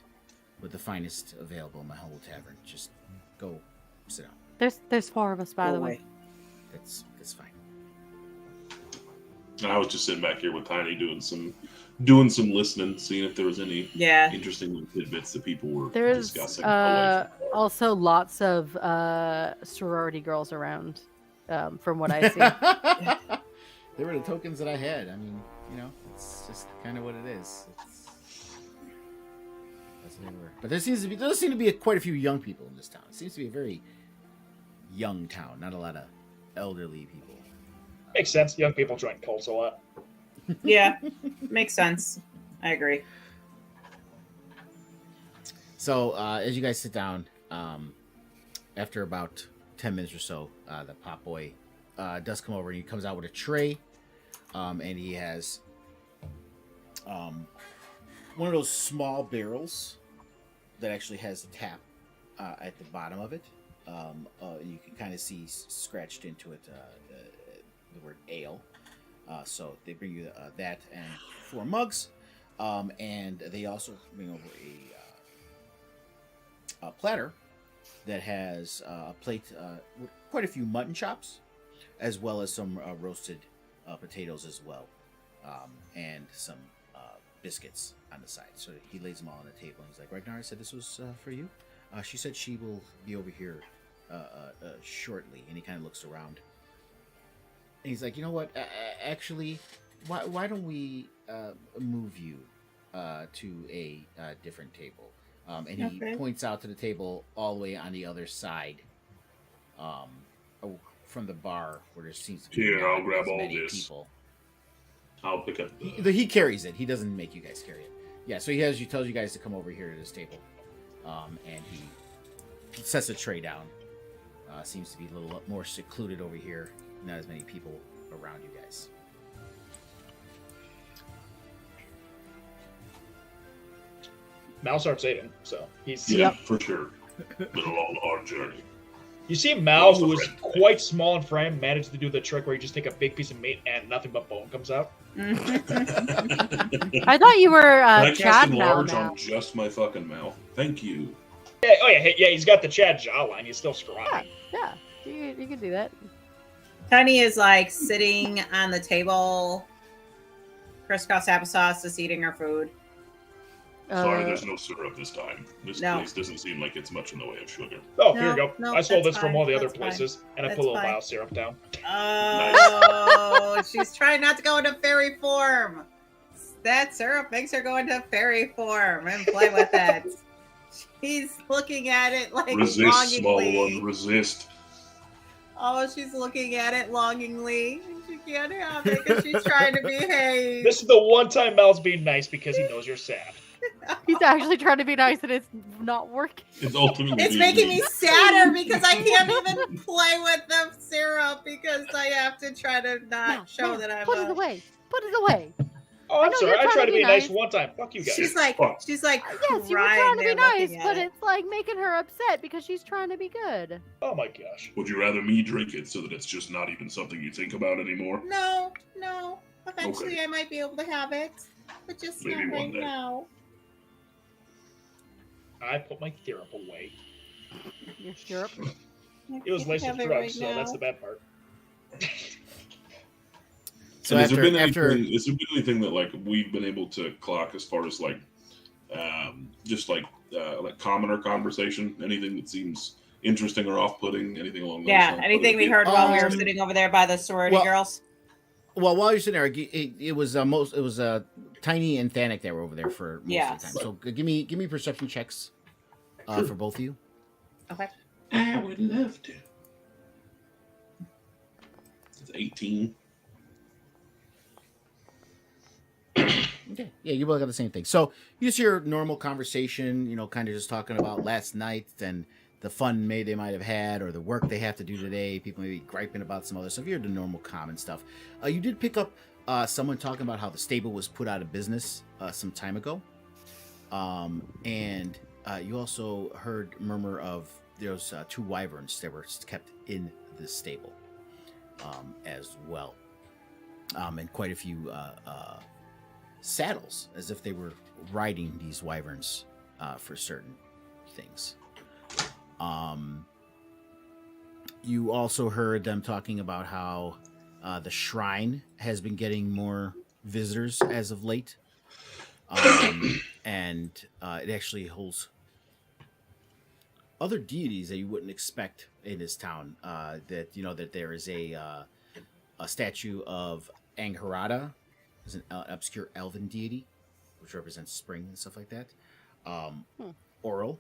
with the finest available in my whole tavern. Just go sit down. There's 4 of us, by the way. That's fine. I was just sitting back here with Tiny doing some listening, seeing if there was any interesting little tidbits that people were There's discussing. also lots of sorority girls around, from what I see. They were the tokens that I had. I mean, it's just kind of what it is. That's what they were. But there does seem to be quite a few young people in this town. It seems to be a very young town, not a lot of elderly people. Makes sense. Young people join cults a lot. Yeah, makes sense. I agree. So as you guys sit down, after about 10 minutes or so, the pop boy does come over and he comes out with a tray, and he has one of those small barrels that actually has a tap at the bottom of it. You can kind of see scratched into it the word ale. So they bring you that and 4 mugs, and they also bring over a platter that has a plate with quite a few mutton chops, as well as some roasted potatoes as well, and some biscuits on the side. So he lays them all on the table, and he's like, Ragnar said this was for you. She said she will be over here shortly, and he kind of looks around. And he's like, you know what? Actually, why don't we move you to a different table? And he points out to the table all the way on the other side, from the bar where there seems to be I'll grab all many this. people. I'll pick up He carries it. He doesn't make you guys carry it. Yeah, so he tells you guys to come over here to this table, and he sets a tray down. Seems to be a little more secluded over here. Not as many people around you guys. Mal starts eating, so he's for sure. Been a long, hard journey. You see Mal, who is quite small in frame, managed to do the trick where you just take a big piece of meat and nothing but bone comes out. I thought you were I cast Chad Mal enlarge now. on just my fucking mouth. Thank you. Yeah, he's got the Chad jawline. He's still strong. Yeah, you can do that. Tiny is like sitting on the table, crisscross applesauce, just eating her food. Sorry, there's no syrup this time. This No. place doesn't seem like it's much in the way of sugar. Oh, No, here you go. no, I stole that's this from fine, all the other that's fine. places, and I That's put a little fine. bio syrup down. Oh, she's trying not to go into fairy form. That syrup makes her go into fairy form and play with it. She's looking at it like Resist, small longingly. one. Resist. Oh, she's looking at it longingly. She can't have it because she's trying to behave. This is the one time Mal's being nice because he knows you're sad. He's actually trying to be nice and it's not working. It's ultimately. It's making me sadder because I can't even play with the syrup because I have to try to not show that I'm. Put it away. Put it away. Oh, I'm know sorry. you're I trying tried to to be be nice nice. one time. Fuck you guys. She's like Fuck. Yes, you were crying trying to there be nice, looking at but it. it's like making her upset because she's trying to be good. Oh my gosh. Would you rather me drink it so that it's just not even something you think about anymore? No. Eventually, Okay. I might be able to have it, but just Maybe not one right day. now. I put my syrup away. Your syrup. It was I laced can't with have it drugs, right so that's now. the bad part. So And has there been after anything that like we've been able to clock as far as like just like commoner conversation? Anything that seems interesting or off-putting? Anything along those Yeah, lines? anything we heard while we were Um, sitting over there by the sorority well- girls? Well, while you're sitting there, it was Tiny and Thanik that were over there for most of the time. So give me perception checks for both of you. Okay. I would love to. It's 18. Okay. Yeah, you both got the same thing. So you just hear normal conversation, kind of just talking about last night and the fun they might have had or the work they have to do today. People may be griping about some other stuff. You hear the normal common stuff. You did pick up someone talking about how the stable was put out of business some time ago. And you also heard murmur of those 2 wyverns that were kept in the stable as well. And quite a few saddles, as if they were riding these wyverns for certain things. You also heard them talking about how the shrine has been getting more visitors as of late, and it actually holds other deities that you wouldn't expect in this town. That there is a statue of Angharada, is an obscure elven deity, which represents spring and stuff like that. Oral,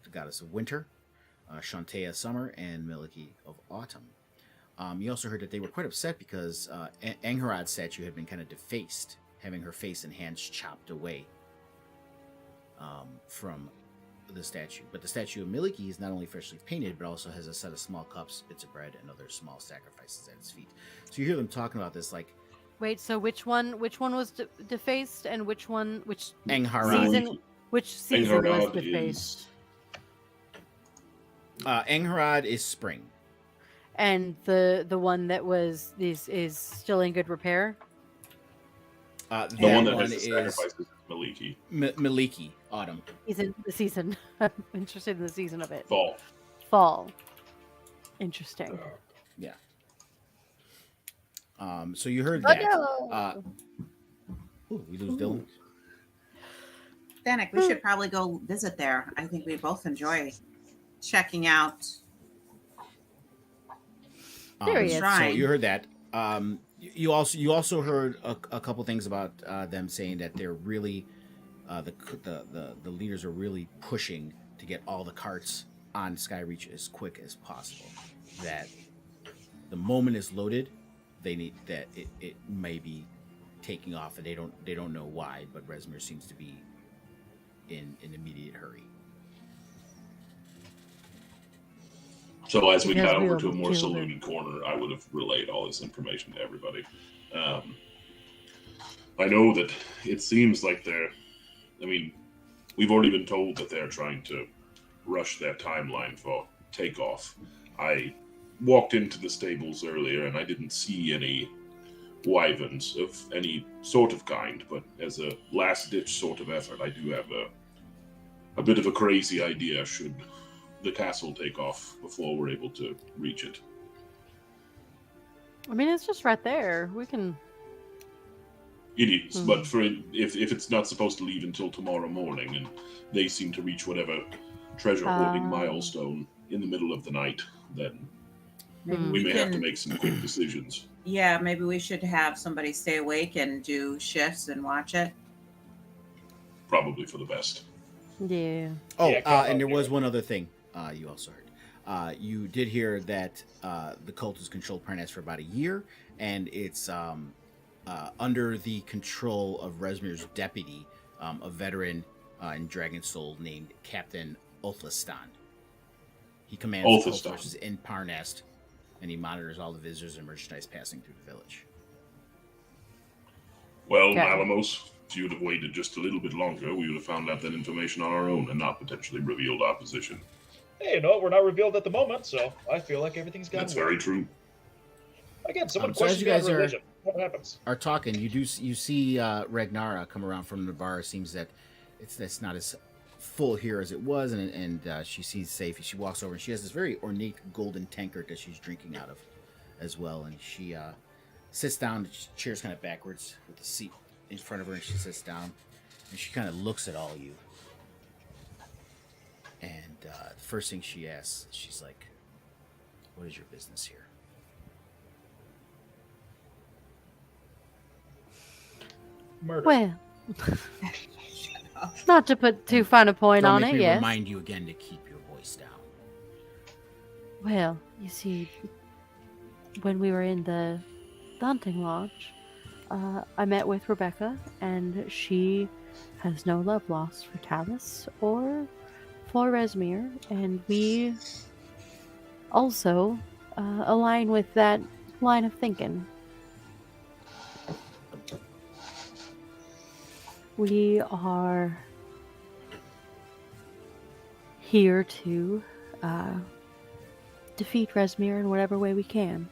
the goddess of winter, Shantea summer, and Miliki of autumn. You also heard that they were quite upset because Angharad's statue had been kind of defaced, having her face and hands chopped away from the statue. But the statue of Miliki is not only freshly painted, but also has a set of small cups, bits of bread, and other small sacrifices at its feet. So you hear them talking about this, like, Wait, so which one was defaced, and which Angharad. season? Which season was Angharad defaced? Angharad is spring. And the one that is still in good repair. The one that has the sacrifices is Miliki. Miliki, autumn. The season. I'm interested in the season of it. Fall. Interesting. Yeah. So you heard that. No. We lose Dylan. Danik, we should probably go visit there. I think we both enjoy checking out. There he is. So you heard that. You also heard a couple things about them saying that they're really the leaders are really pushing to get all the carts on Skyreach as quick as possible. That the moment it's loaded, they need that it may be taking off, and they don't know why, but Rezmir seems to be in an immediate hurry. So as we Because got over we'll to a more kill them. secluded corner, I would have relayed all this information to everybody. I know that it seems like we've already been told that they're trying to rush their timeline for takeoff. I walked into the stables earlier and I didn't see any wyverns of any sort of kind, but as a last-ditch sort of effort, I do have a bit of a crazy idea should the castle take off before we're able to reach it. I mean, it's just right there. We can. It is, but if it's not supposed to leave until tomorrow morning, and they seem to reach whatever treasure-hoarding milestone in the middle of the night, then we may have to make some quick decisions. Yeah, maybe we should have somebody stay awake and do shifts and watch it. Probably for the best. Yeah. Oh, Yeah, and there was one other thing you also heard. You did hear that the cult has controlled Parnas for about a year, and it's under the control of Rezmir's deputy, a veteran in Dragon Soul named Captain Othlistan. He commands the cult forces in Parnas, and he monitors all the visitors and merchandise passing through the village. Well, Okay. Alamos, if you would have waited just a little bit longer, we would have found out that information on our own and not potentially revealed our position. Hey, we're not revealed at the moment, so I feel like everything's gone. That's very true. Again, someone So as questions you me on guys religion. What happens? are talking, you see Ragnara come around from the bar. It seems that it's not as full here as it was, and she sees safe. She walks over and she has this very ornate golden tankard that she's drinking out of as well, and she sits down. Chair's kind of backwards with the seat in front of her, and she sits down and she kind of looks at all of you. And the first thing she asks, she's like, "What is your business here?" Murder. Well, not to put too fine a point Don't on make it, me yes. remind you again to keep your voice down. Well, you see, when we were in the hunting lodge, I met with Rebecca, and she has no love lost for Talus or for Rezmir, and we also align with that line of thinking. We are here to defeat Rezmir in whatever way we can.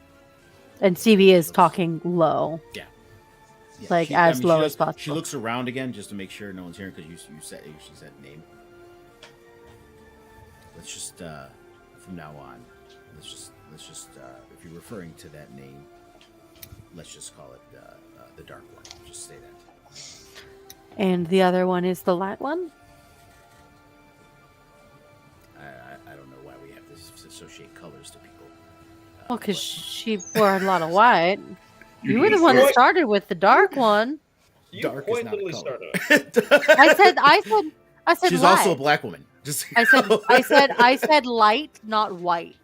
And CV is talking low. Yeah, Like, she- as low she as possible. She looks around again just to make sure no one's hearing because she said name. Let's just from now on let's just if you're referring to that name, let's just call it the Dark One. Just say that. And the other one is the light one? I don't know why we have to associate colors to people. Well, because but- she wore a lot of white. You were the just one that thought- started with the dark one. You Dark quite is not a literally color. started. I said She's light. also a black woman. Just I said light, not white.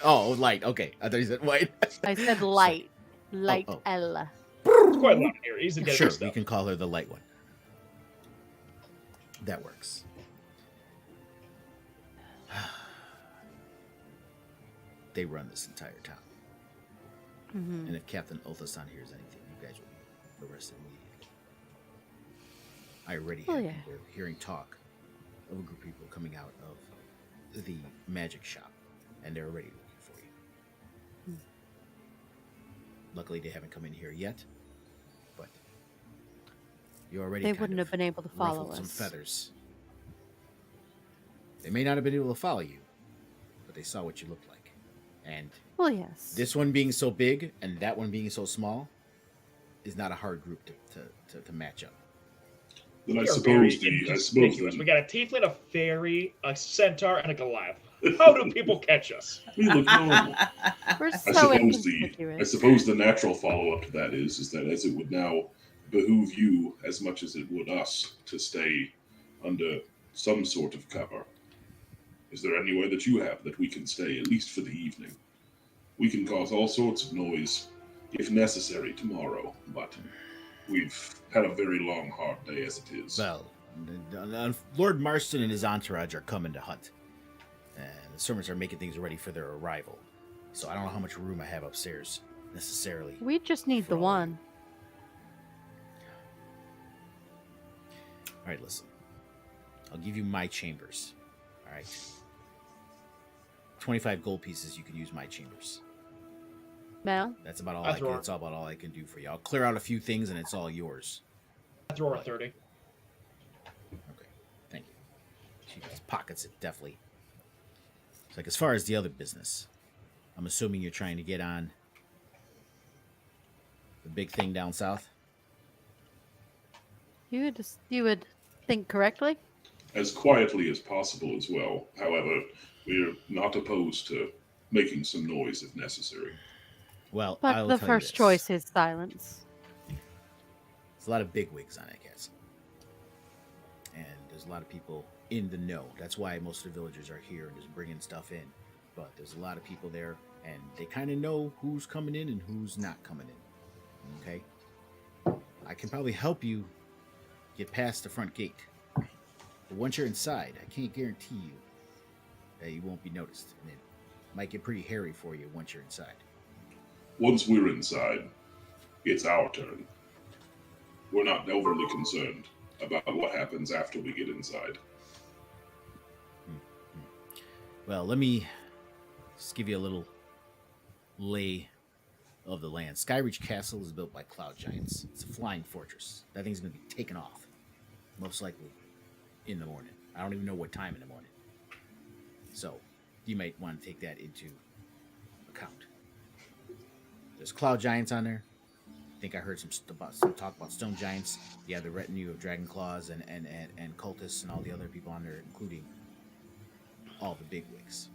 Oh, light. Okay, I thought you said white. I said light. Light oh. L. It's quite loud here. Easy to get Sure, mixed we up. can call her the light one. That works. They run this entire town. Mm-hmm. And if Captain Othasan hears anything, you guys will be arrested immediately. I already Oh, have yeah. people hearing talk of a group of people coming out of the magic shop, and they're already looking for you. Luckily, they haven't come in here yet, but you already They kind wouldn't of have been able to follow ruffled some us. feathers. They may not have been able to follow you, but they saw what you looked like. And Well, yes. this one being so big and that one being so small is not a hard group to match up. Then I We are very suppose the inconspicuous. We got a tiefling, a fairy, a centaur, and a Goliath. How do people catch us? we look normal. We're I so suppose inconspicuous. the natural follow up to that is that as it would now behoove you as much as it would us to stay under some sort of cover. Is there anywhere that you have that we can stay, at least for the evening? We can cause all sorts of noise, if necessary, tomorrow, but we've had a very long, hard day as it is. Well, Lord Marston and his entourage are coming to hunt. And the servants are making things ready for their arrival. So I don't know how much room I have upstairs, necessarily. We just need for the all of one. All right, listen. I'll give you my chambers. All right. 25 gold pieces, you can use my chambers. Mel? That's about all That's right. that's about all I can do for you. I'll clear out a few things and it's all yours. I throw her 30. Okay. Thank you. She just pockets it deftly. It's like, as far as the other business, I'm assuming you're trying to get on the big thing down south? You would think correctly? As quietly as possible as well. However, we're not opposed to making some noise if necessary. Well, But I'll the tell you first this. choice is silence. There's a lot of bigwigs on that castle. And there's a lot of people in the know. That's why most of the villagers are here and just bringing stuff in. But there's a lot of people there, and they kind of know who's coming in and who's not coming in. Okay? I can probably help you get past the front gate. But once you're inside, I can't guarantee you that you won't be noticed. And it might get pretty hairy for you once you're inside. Once we're inside, it's our turn. We're not overly concerned about what happens after we get inside. Well, let me just give you a little lay of the land. Skyreach Castle is built by cloud giants. It's a flying fortress. That thing's going to be taken off, most likely in the morning. I don't even know what time in the morning. So, you might want to take that into account. There's cloud giants on there. I think I heard some talk about stone giants. You have the retinue of dragon claws and cultists and all the other people on there, including all the bigwigs.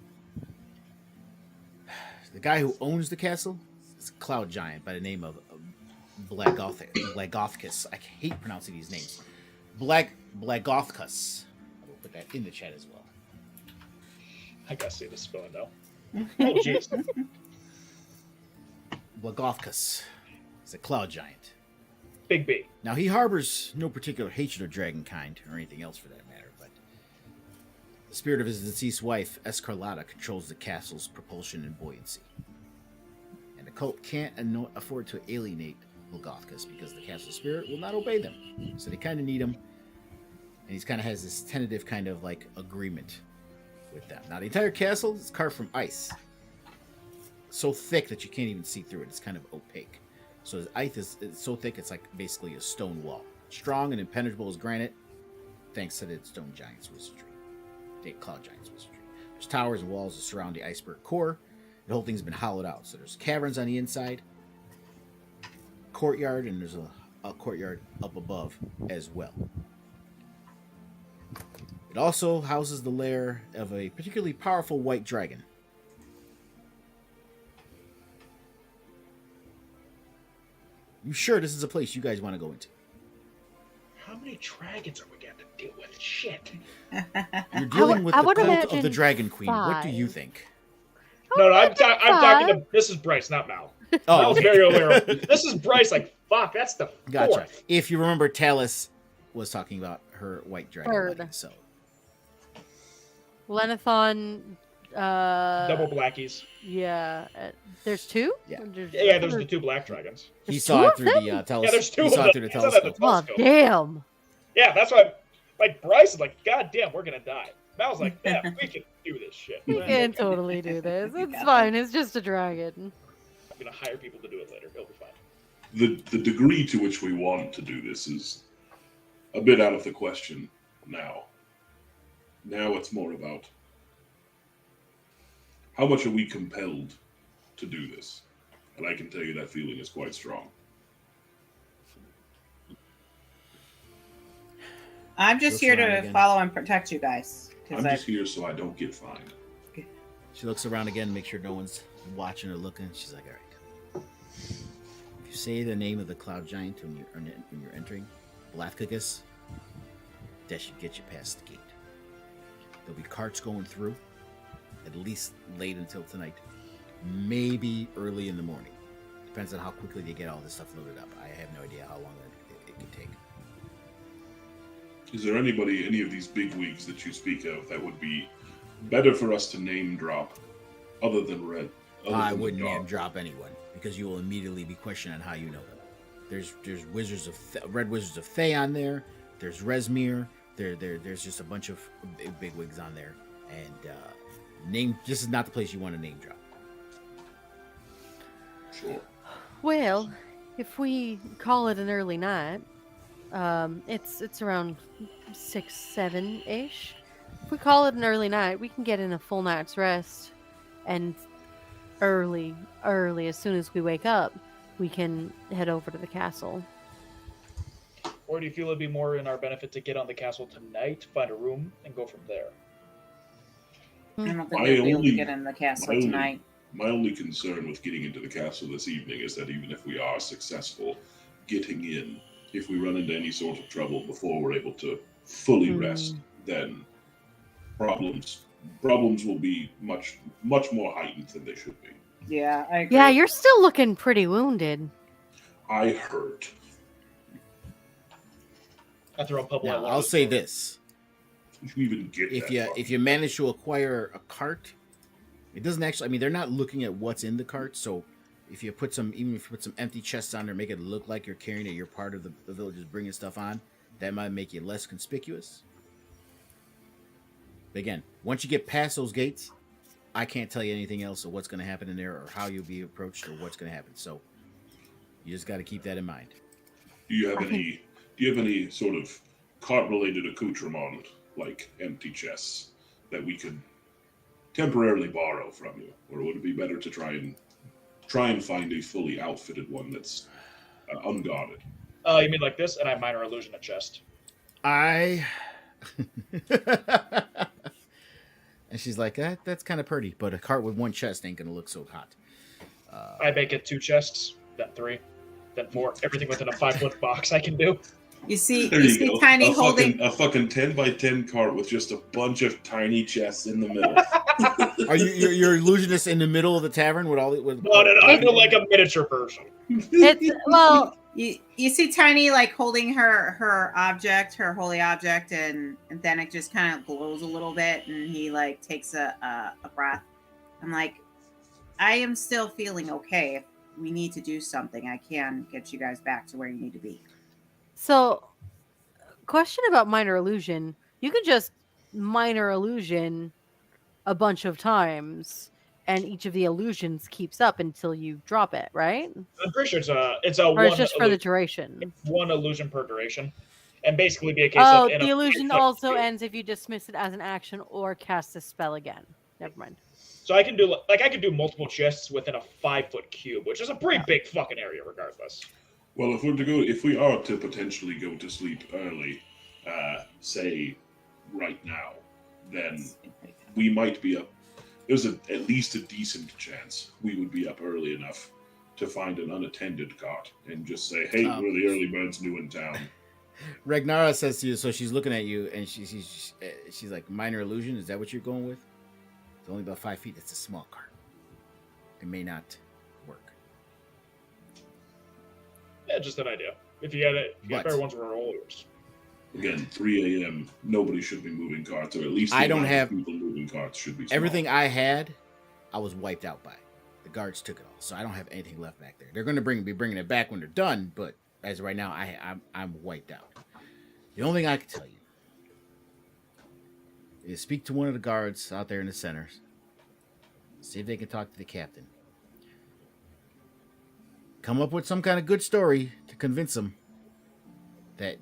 The guy who owns the castle is a cloud giant by the name of Blagothkus. I hate pronouncing these names. Blagothkus. I will put that in the chat as well. I gotta see the spelling now. Oh, jeez. Blagothkus is a cloud giant. Big B. Now, he harbors no particular hatred of dragonkind, or anything else for that matter, but the spirit of his deceased wife, Escarlata, controls the castle's propulsion and buoyancy. And the cult can't afford to alienate Blagothkus because the castle spirit will not obey them. So they kind of need him, and he kind of has this tentative kind of like agreement with them. Now, the entire castle is carved from ice. So thick that you can't even see through it. It's kind of opaque. So the ice is so thick it's like basically a stone wall. Strong and impenetrable as granite, thanks to the stone giant's wizardry. The cloud giant's wizardry. There's towers and walls that surround the iceberg core, The whole thing's been hollowed out. So there's caverns on the inside, courtyard, and there's a courtyard up above as well. It also houses the lair of a particularly powerful white dragon. You sure this is a place you guys want to go into? How many dragons are we going to deal with? Shit. You're dealing with I the would cult of imagine the Dragon Queen. What do you 5. think? No, I'm talking to. This is Bryce, not Mal. Oh, Mal's very aware. This is Bryce. Like, fuck, that's the gotcha. fourth. If you remember, Talus was talking about her white dragon Third. wedding, so Lenathon. Double blackies. Yeah. There's 2? Yeah. Yeah, there's the 2 black dragons. he There's saw 2 it of through them? the telescope. Yeah, there's 2 He of saw them. it through the He saw that telescope. the Oh, telescope. damn. Yeah, that's why. Like Bryce is like, God damn, we're gonna die. Mal's like, yeah, we can do this shit. We can totally do this. It's fine. It's just a dragon. I'm gonna hire people to do it later. It'll be fine. The degree to which we want to do this is a bit out of the question now. Now it's more about how much are we compelled to do this? And I can tell you that feeling is quite strong. I'm just Looks here around to again. follow and protect you guys. I'm just here so I don't get fined. She looks around again, make sure no one's watching or looking. She's like, all right. If you say the name of the cloud giant when you're entering, Blathkikus, that should get you past the gate. There'll be carts going through, at least late until tonight. Maybe early in the morning. Depends on how quickly they get all this stuff loaded up. I have no idea how long it can take. Is there any of these big wigs that you speak of that would be better for us to name drop other than Red? I wouldn't name drop anyone because you will immediately be questioned on how you know them. There's wizards of red wizards of Thay on there. There's Resmir. There's just a bunch of big wigs on there, and this is not the place you want to name drop. Sure. Well, if we call it an early night, it's around 6, 7-ish. If we call it an early night, we can get in a full night's rest, and early, as soon as we wake up, we can head over to the castle. Or do you feel it'd be more in our benefit to get on the castle tonight, find a room, and go from there? I don't think My we'll be able to only- get in the castle my only- tonight. My only concern with getting into the castle this evening is that even if we are successful getting in, if we run into any sort of trouble before we're able to fully rest, then problems will be much more heightened than they should be. Yeah, I agree. Yeah, you're still looking pretty wounded. I hurt. I throw a pebble at Now, I'll say this: Did you even get that far? if you manage to acquire a cart, it doesn't actually. I mean, they're not looking at what's in the cart, so if you put some empty chests on there, make it look like you're carrying it, you're part of the villagers bringing stuff on. That might make you less conspicuous. But again, once you get past those gates, I can't tell you anything else of what's going to happen in there or how you'll be approached or what's going to happen. So you just got to keep that in mind. Do you have any sort of cart-related accoutrement, like empty chests, that we could temporarily borrow from you, or would it be better to try and find a fully outfitted one that's unguarded? You mean like this? And I minor illusion a chest. And she's like, that's kind of pretty, but a cart with one chest ain't gonna look so hot. I make it 2 chests, then 3, then 4. Everything within a 5-foot box I can do. You see, There you you see go. Tiny holding. A fucking 10x10 cart with just a bunch of tiny chests in the middle. Are you're illusionist in the middle of the tavern with all with? No, I feel like a miniature version. It's well, You see Tiny like holding her object, her holy object, and then it just kind of glows a little bit, and he like takes a breath. I'm like, I am still feeling okay. If we need to do something, I can get you guys back to where you need to be. so question about minor illusion. You can just minor illusion a bunch of times, and each of the illusions keeps up until you drop it, right? I'm pretty sure it's a Or one. it's just for the duration. One illusion per duration, and basically be a case Oh, of in the a- illusion also ends if you dismiss it as an action or cast a spell again. Never mind. So I can do multiple chests within a 5-foot cube, which is a pretty big fucking area, regardless. Well, if we are to potentially go to sleep early, say right now, then we might be up. There's at least a decent chance we would be up early enough to find an unattended cart and just say, "Hey, we're the early birds new in town." Ragnara says to you, so she's looking at you, and she's like, "Minor illusion? Is that what you're going with? It's only about 5 feet. That's a small cart. It may not work." Yeah, just an idea. If you got better ones, we're all yours. Again, 3 a.m. Nobody should be moving carts, or at least I don't have people moving carts should be small. everything I had. I was wiped out by. The guards took it all, so I don't have anything left back there. They're going to be bringing it back when they're done, but as of right now, I'm wiped out. The only thing I can tell you is speak to one of the guards out there in the center. See if they can talk to the captain. Come up with some kind of good story to convince them that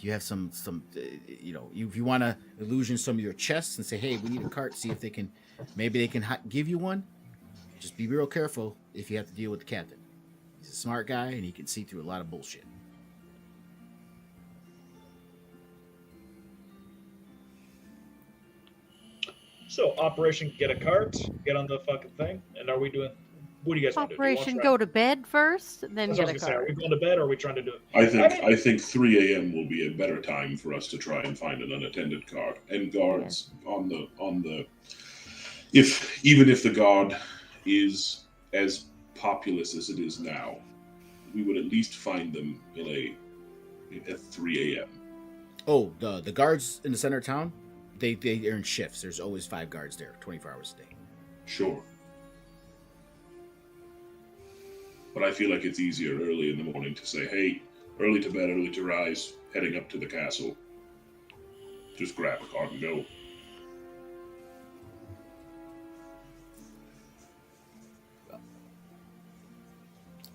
you have some if you want to illusion some of your chests and say, "Hey, we need a cart." See if they can, maybe they can give you one. Just be real careful if you have to deal with the captain. He's a smart guy and he can see through a lot of bullshit. So, Operation Get a Cart, get on the fucking thing, and are we doing? What do you guys want to do? Operation go to bed first, then That's get what I a was gonna say. Are cart. we going to bed, or are we trying to do it? I think 3 a.m. will be a better time for us to try and find an unattended cart and guards on the. Even if the guard is as populous as it is now, we would at least find them at 3 a.m. Oh, the guards in the center of town, they are in shifts. There's always 5 guards there, 24 hours a day. Sure. But I feel like it's easier early in the morning to say, "Hey, early to bed, early to rise, heading up to the castle. Just grab a cart and go."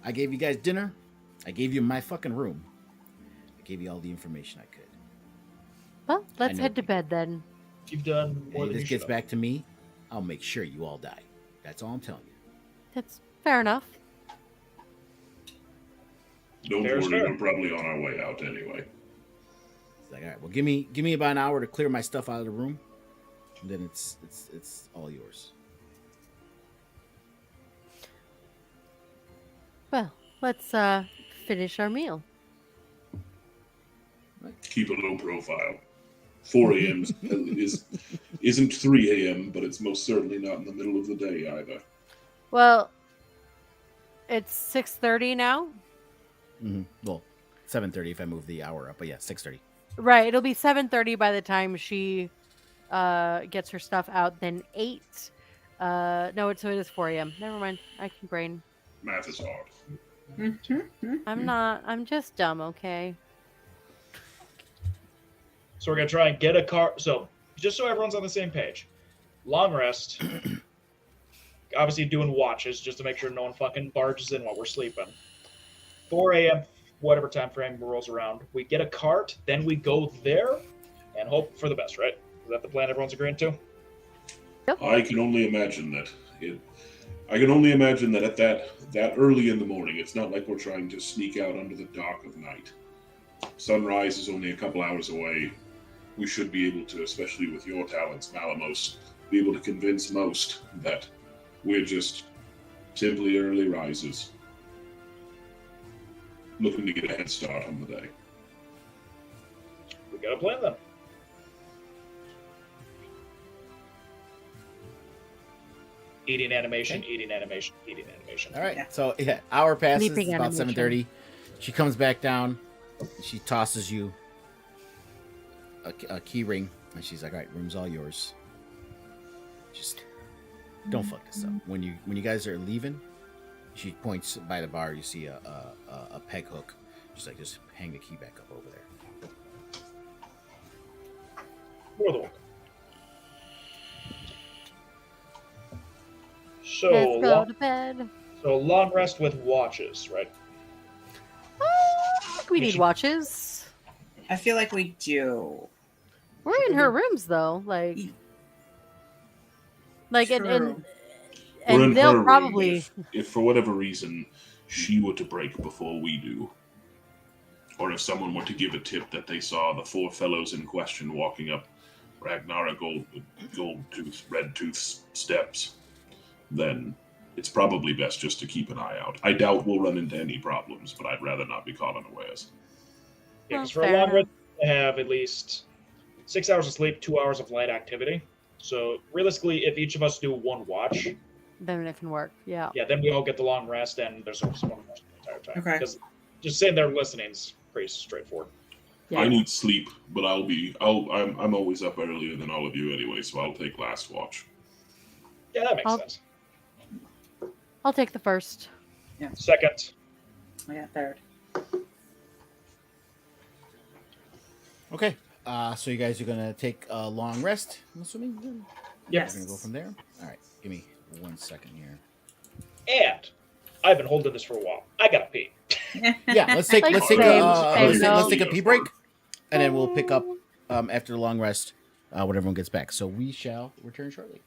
I gave you guys dinner. I gave you my fucking room. I gave you all the information I could. Well, let's know head to bed then. You've done more And than if you this should gets have. back to me, I'll make sure you all die. That's all I'm telling you. That's fair enough. Don't Fair is worry, fair. we're probably on our way out anyway. It's like, all right, well, give me about an hour to clear my stuff out of the room, and then it's all yours. Well, let's finish our meal. Keep a low profile. 4 a.m. isn't 3 a.m., but it's most certainly not in the middle of the day either. Well, it's 6:30 now. Mm-hmm. Well, 7:30 if I move the hour up, but yeah, 6:30. Right, it'll be 7:30 by the time she gets her stuff out. Then 8. No, it is 4 a.m. Never mind. I can brain. Math is hard. I'm not. I'm just dumb. Okay. So we're gonna try and get a car. So just so everyone's on the same page, long rest. Obviously doing watches just to make sure no one fucking barges in while we're sleeping. 4 a.m. whatever time frame rolls around, we get a cart, then we go there and hope for the best. Right? Is that the plan everyone's agreeing to? I can only imagine that. I can only imagine that at that early in the morning, it's not like we're trying to sneak out under the dark of night. Sunrise is only a couple hours away. We should be able to, especially with your talents, Malamos, be able to convince most that we're just simply early risers, looking to get a head start on the day. We got a plan then. Eating animation, eating animation, eating animation. All right. Yeah. So yeah, hour passes. Sleeping It's about animation. 7:30. She comes back down. She tosses you a key ring, and she's like, "All right, room's all yours. Just don't fuck this up." When you guys are leaving, she points by the bar. You see a peg hook. She's like, "Just hang the key back up over there." More than welcome. So, Let's go to bed. long rest with watches, right? We need watches. I feel like we do. We're in her rooms though, like and True. We're in and they'll her probably. range. If for whatever reason she were to break before we do, or if someone were to give a tip that they saw the 4 fellows in question walking up Ragnara Gold-Tooth, Red-Tooth steps, then it's probably best just to keep an eye out. I doubt we'll run into any problems, but I'd rather not be caught unawares. Yeah, Well, because for a fair long enough. rest, I have at least 6 hours of sleep, 2 hours of light activity. So realistically, if each of us do 1 watch, Then it can work. Yeah. yeah, then we all get the long rest, and there's always 1 rest the entire time. Okay. Because just sitting there listening is pretty straightforward. Yeah. I need sleep, but I'm always up earlier than all of you anyway, so I'll take last watch. Yeah, that makes I'll- sense. I'll take the first. Second. I got third. Okay. So you guys are gonna take a long rest, I'm assuming. We're Yes. gonna go from there. All right. Give me 1 second here. And I've been holding this for a while. I gotta pee. Yeah. Let's take Like let's take same, a same, let's no. take a pee break, and then we'll pick up after the long rest when everyone gets back. So we shall return shortly.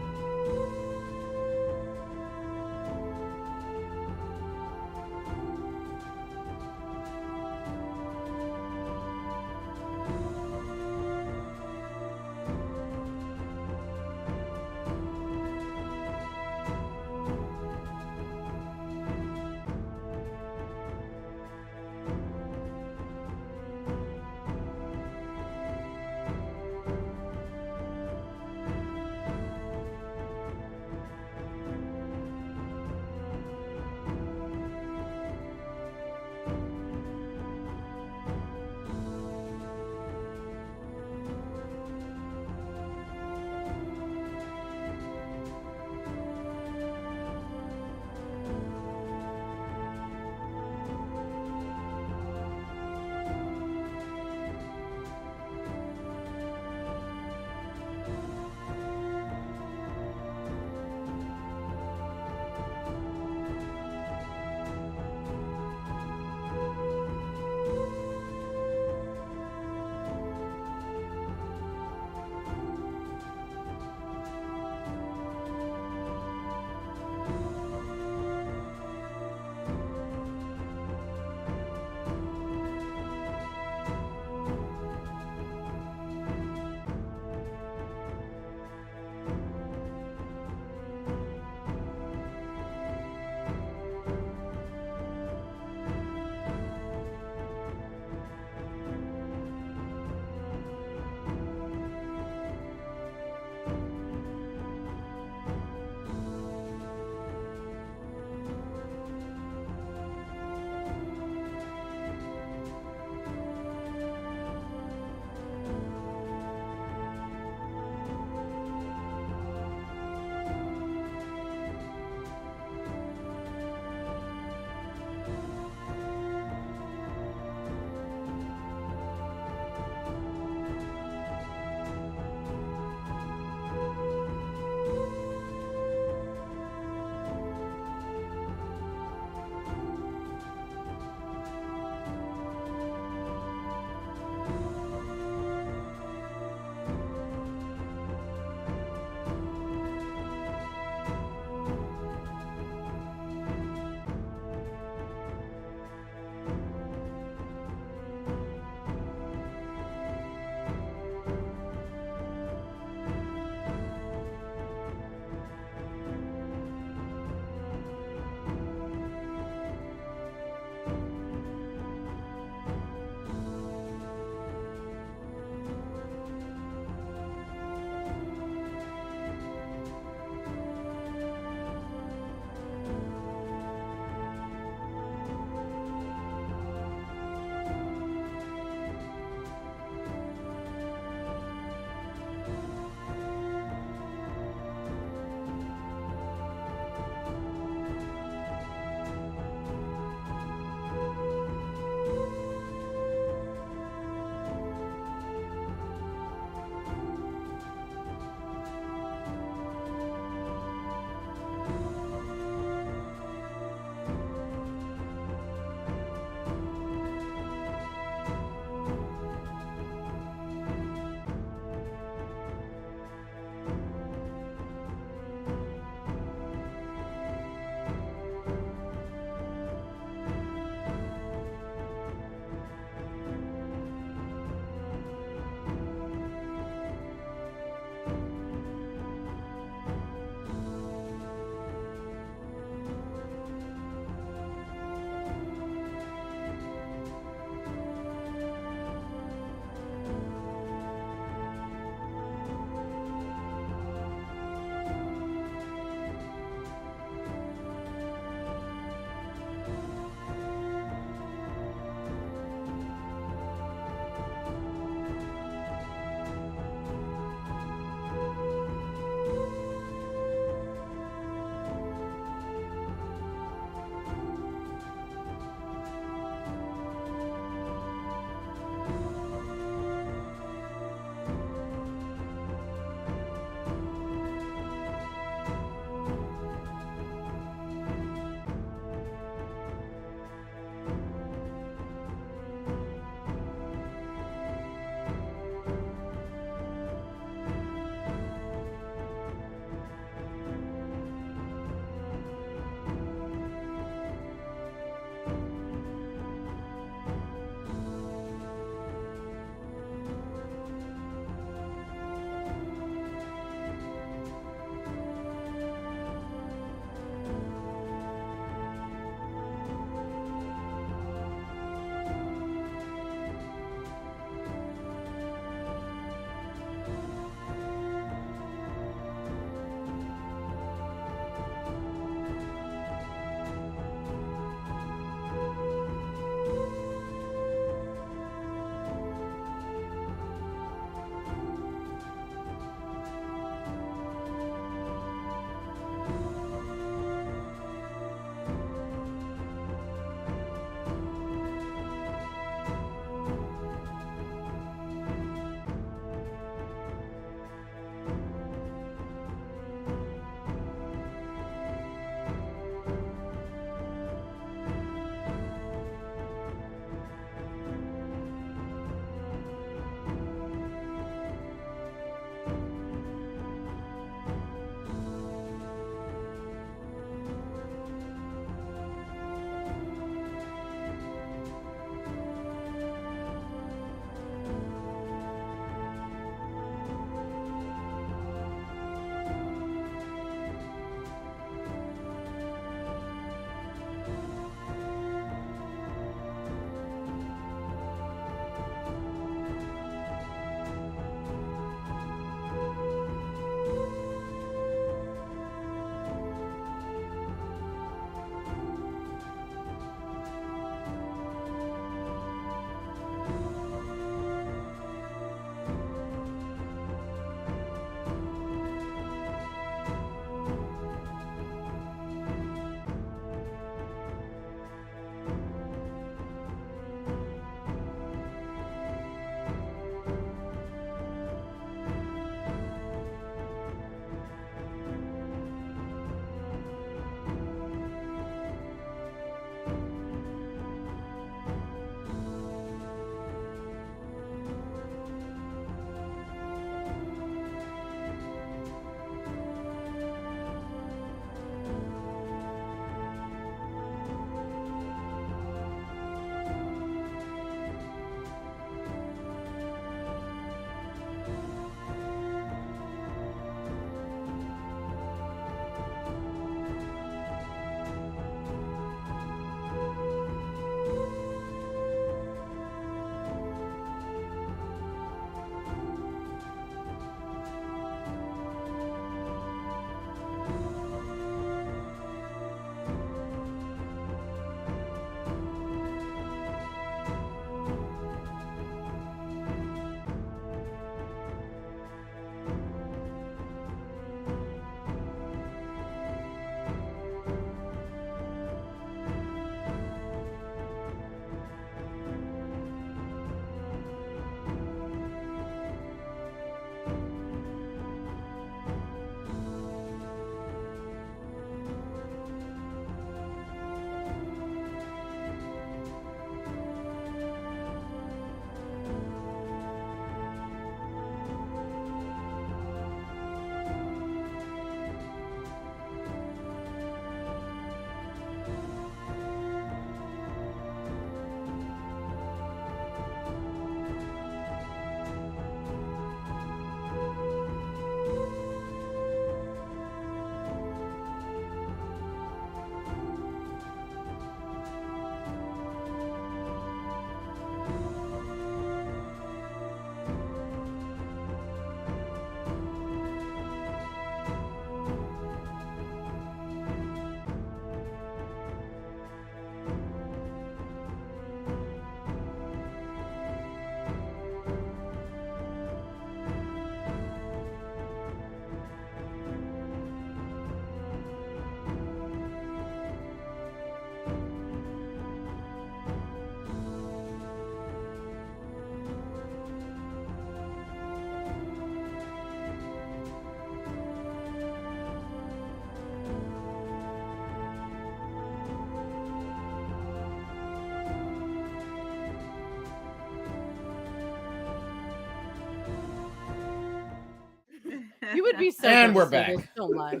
You would be so. And we're devastated, back. Don't lie.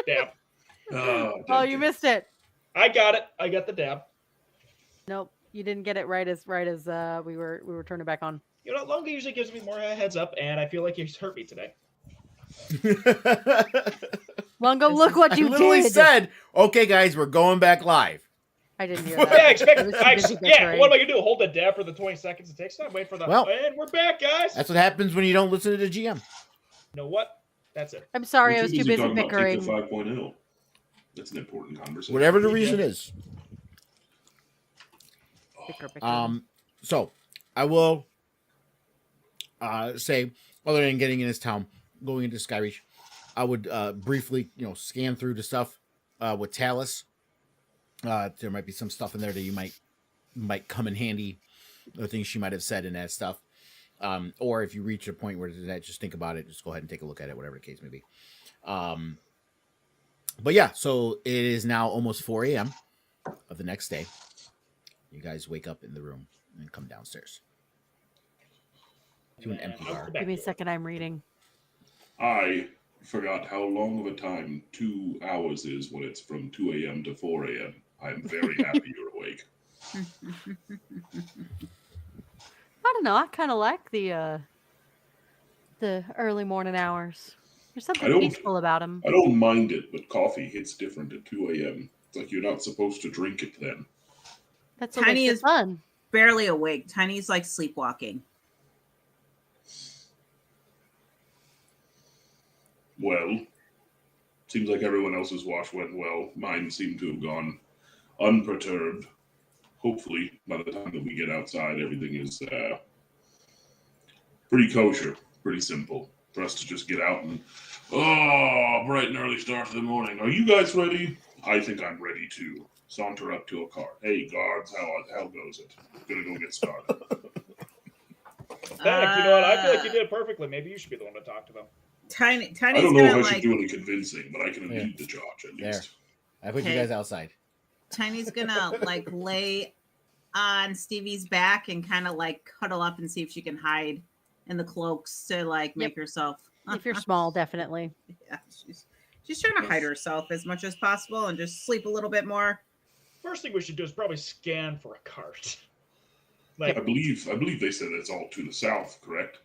Dab. Oh, you missed it. I got it. I got the dab. Nope, you didn't get it right as we were turning back on. You know, Lunga usually gives me more heads up, and I feel like he's hurt me today. Lungo, look what I you literally did. said, "Okay, guys, we're going back live." I didn't hear Yeah, that. expect. I was too busy Yeah, bickering. what am I gonna do? Hold the dab for the 20 seconds it takes time. Wait for the. Well, and we're back, guys. That's what happens when you don't listen to the GM. You know what? That's it. I'm sorry, I was too busy talking about bickering. Tinker 5.0. That's an important conversation. Whatever the reason is. Bicker. So I will say, other than getting in this town, going into Skyreach, I would briefly, scan through the stuff with Talus. There might be some stuff in there that you might come in handy, the things she might have said in that stuff. Or if you reach a point where that, just think about it, just go ahead and take a look at it, whatever the case may be. But yeah, so it is now almost 4 a.m. of the next day. You guys wake up in the room and come downstairs to an empty bar. Give me a second, I'm reading. I forgot how long of a time 2 hours is when it's from 2 a.m. to 4 a.m. I'm very happy you're awake. I don't know. I kind of like the early morning hours. There's something peaceful about them. I don't mind it, but coffee hits different at 2 a.m. It's like you're not supposed to drink it then. That's what makes it fun. Barely awake. Tiny's like sleepwalking. Well, seems like everyone else's wash went well. Mine seemed to have gone unperturbed. Hopefully, by the time that we get outside, everything is pretty kosher, pretty simple for us to just get out and, bright and early start to the morning. Are you guys ready? I think I'm ready to saunter up to a car. Hey, guards, how goes it? Gonna go get started. Fennec, you know what? I feel like you did it perfectly. Maybe you should be the one to talk to them. Tiny's I don't know if gonna I should do any convincing, but I can lead the charge at least. I put you guys outside. Tiny's gonna like lay on Stevie's back and kind of like cuddle up and see if she can hide in the cloaks to like make herself. If you're small, definitely. Yeah, she's trying to hide herself as much as possible and just sleep a little bit more. First thing we should do is probably scan for a cart. I believe they said it's all to the south, correct?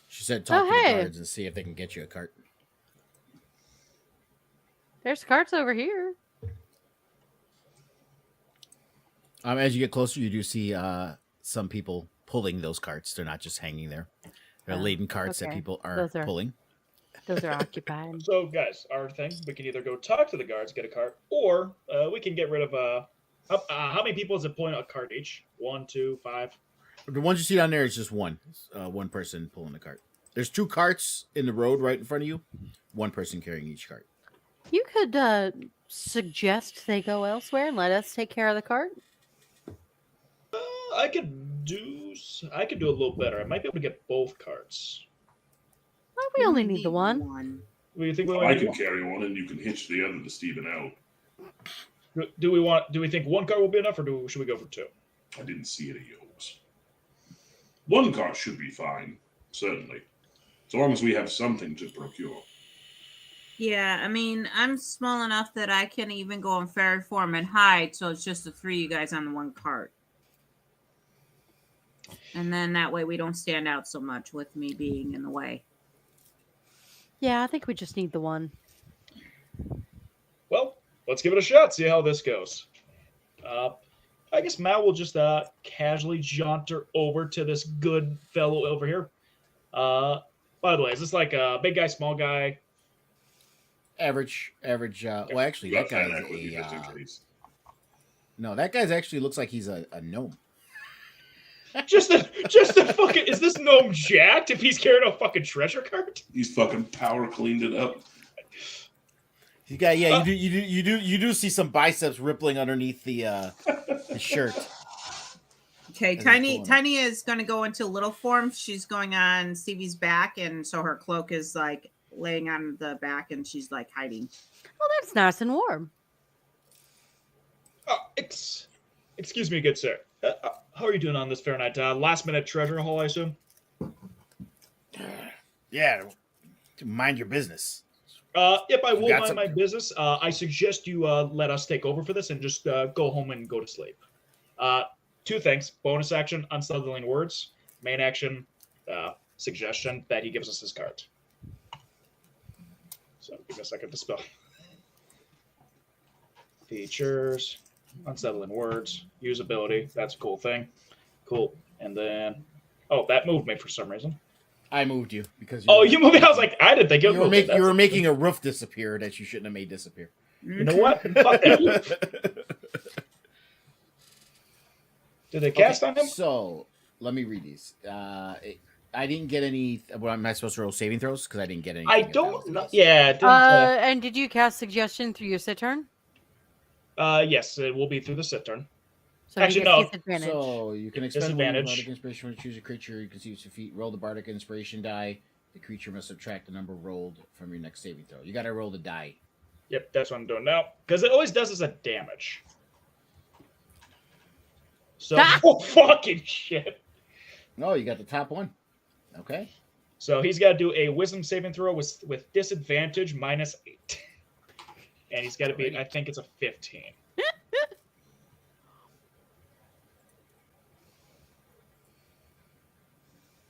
She said talk to the guards and see if they can get you a cart. There's carts over here. As you get closer, you do see some people pulling those carts. They're not just hanging there. They're laden carts that people are pulling. Those are occupied. So, guys, our thing, we can either go talk to the guards, get a cart, or we can get rid of how many people is it pulling a cart each? 1, 2, 5? The ones you see down there is just one person pulling the cart. There's 2 carts in the road right in front of you. One person carrying each cart. You could suggest they go elsewhere and let us take care of the cart. I could do a little better. I might be able to get both carts. Well, we only need the one. What do you think? I can carry one, and you can hitch the other to Steven out. Do we think one cart will be enough, or should we go for 2? I didn't see any yokes. One cart should be fine, certainly, as long as we have something to procure. Yeah, I mean, I'm small enough that I can even go in fairy form and hide, so it's just the 3 of you guys on the one cart. And then that way we don't stand out so much with me being in the way. Yeah, I think we just need the one. Well, let's give it a shot. See how this goes. I guess Matt will just casually jaunter over to this good fellow over here. By the way, is this like a big guy, small guy? Average. Well, actually, that guy's no, that guy's actually looks like he's a gnome. Just a fucking. Is this gnome jacked? If he's carrying a fucking treasure cart, he's fucking power cleaned it up. You got you do see some biceps rippling underneath the shirt. Okay, Tiny is going to go into little form. She's going on Stevie's back, and so her cloak is like laying on the back, and she's like hiding. Oh, that's nice and warm. Excuse me, good sir. How are you doing on this fair night? Last minute treasure haul, I assume. Yeah, mind your business. If I will got mind my some- business, I suggest you let us take over for this and just go home and go to sleep. 2 things: bonus action, unsettling words; main action, suggestion that he gives us his card. So give me a second to spell. Features, unsettling words, usability. That's a cool thing. Cool. And then, that moved me for some reason. I moved you because. You moved me. I was like, I didn't think it would move. You were making a roof disappear that you shouldn't have made disappear. You know what? Fuck that. Did they cast on him? So let me read these. I didn't get any. What am I supposed to roll saving throws? Because I didn't get any. I don't know. Yeah. And did you cast suggestion through your sit turn? Yes, it will be through the sit turn. So Actually, he no. gets disadvantage. So you can expend one Disadvantage. bardic inspiration when you choose a creature. You can use your feet. Roll the bardic inspiration die. The creature must subtract the number rolled from your next saving throw. You got to roll the die. Yep, that's what I'm doing now. Because it always does as a damage. So, fucking shit. No, you got the top one. Okay. So he's got to do a wisdom saving throw with disadvantage -8. And he's got to be, I think it's a 15.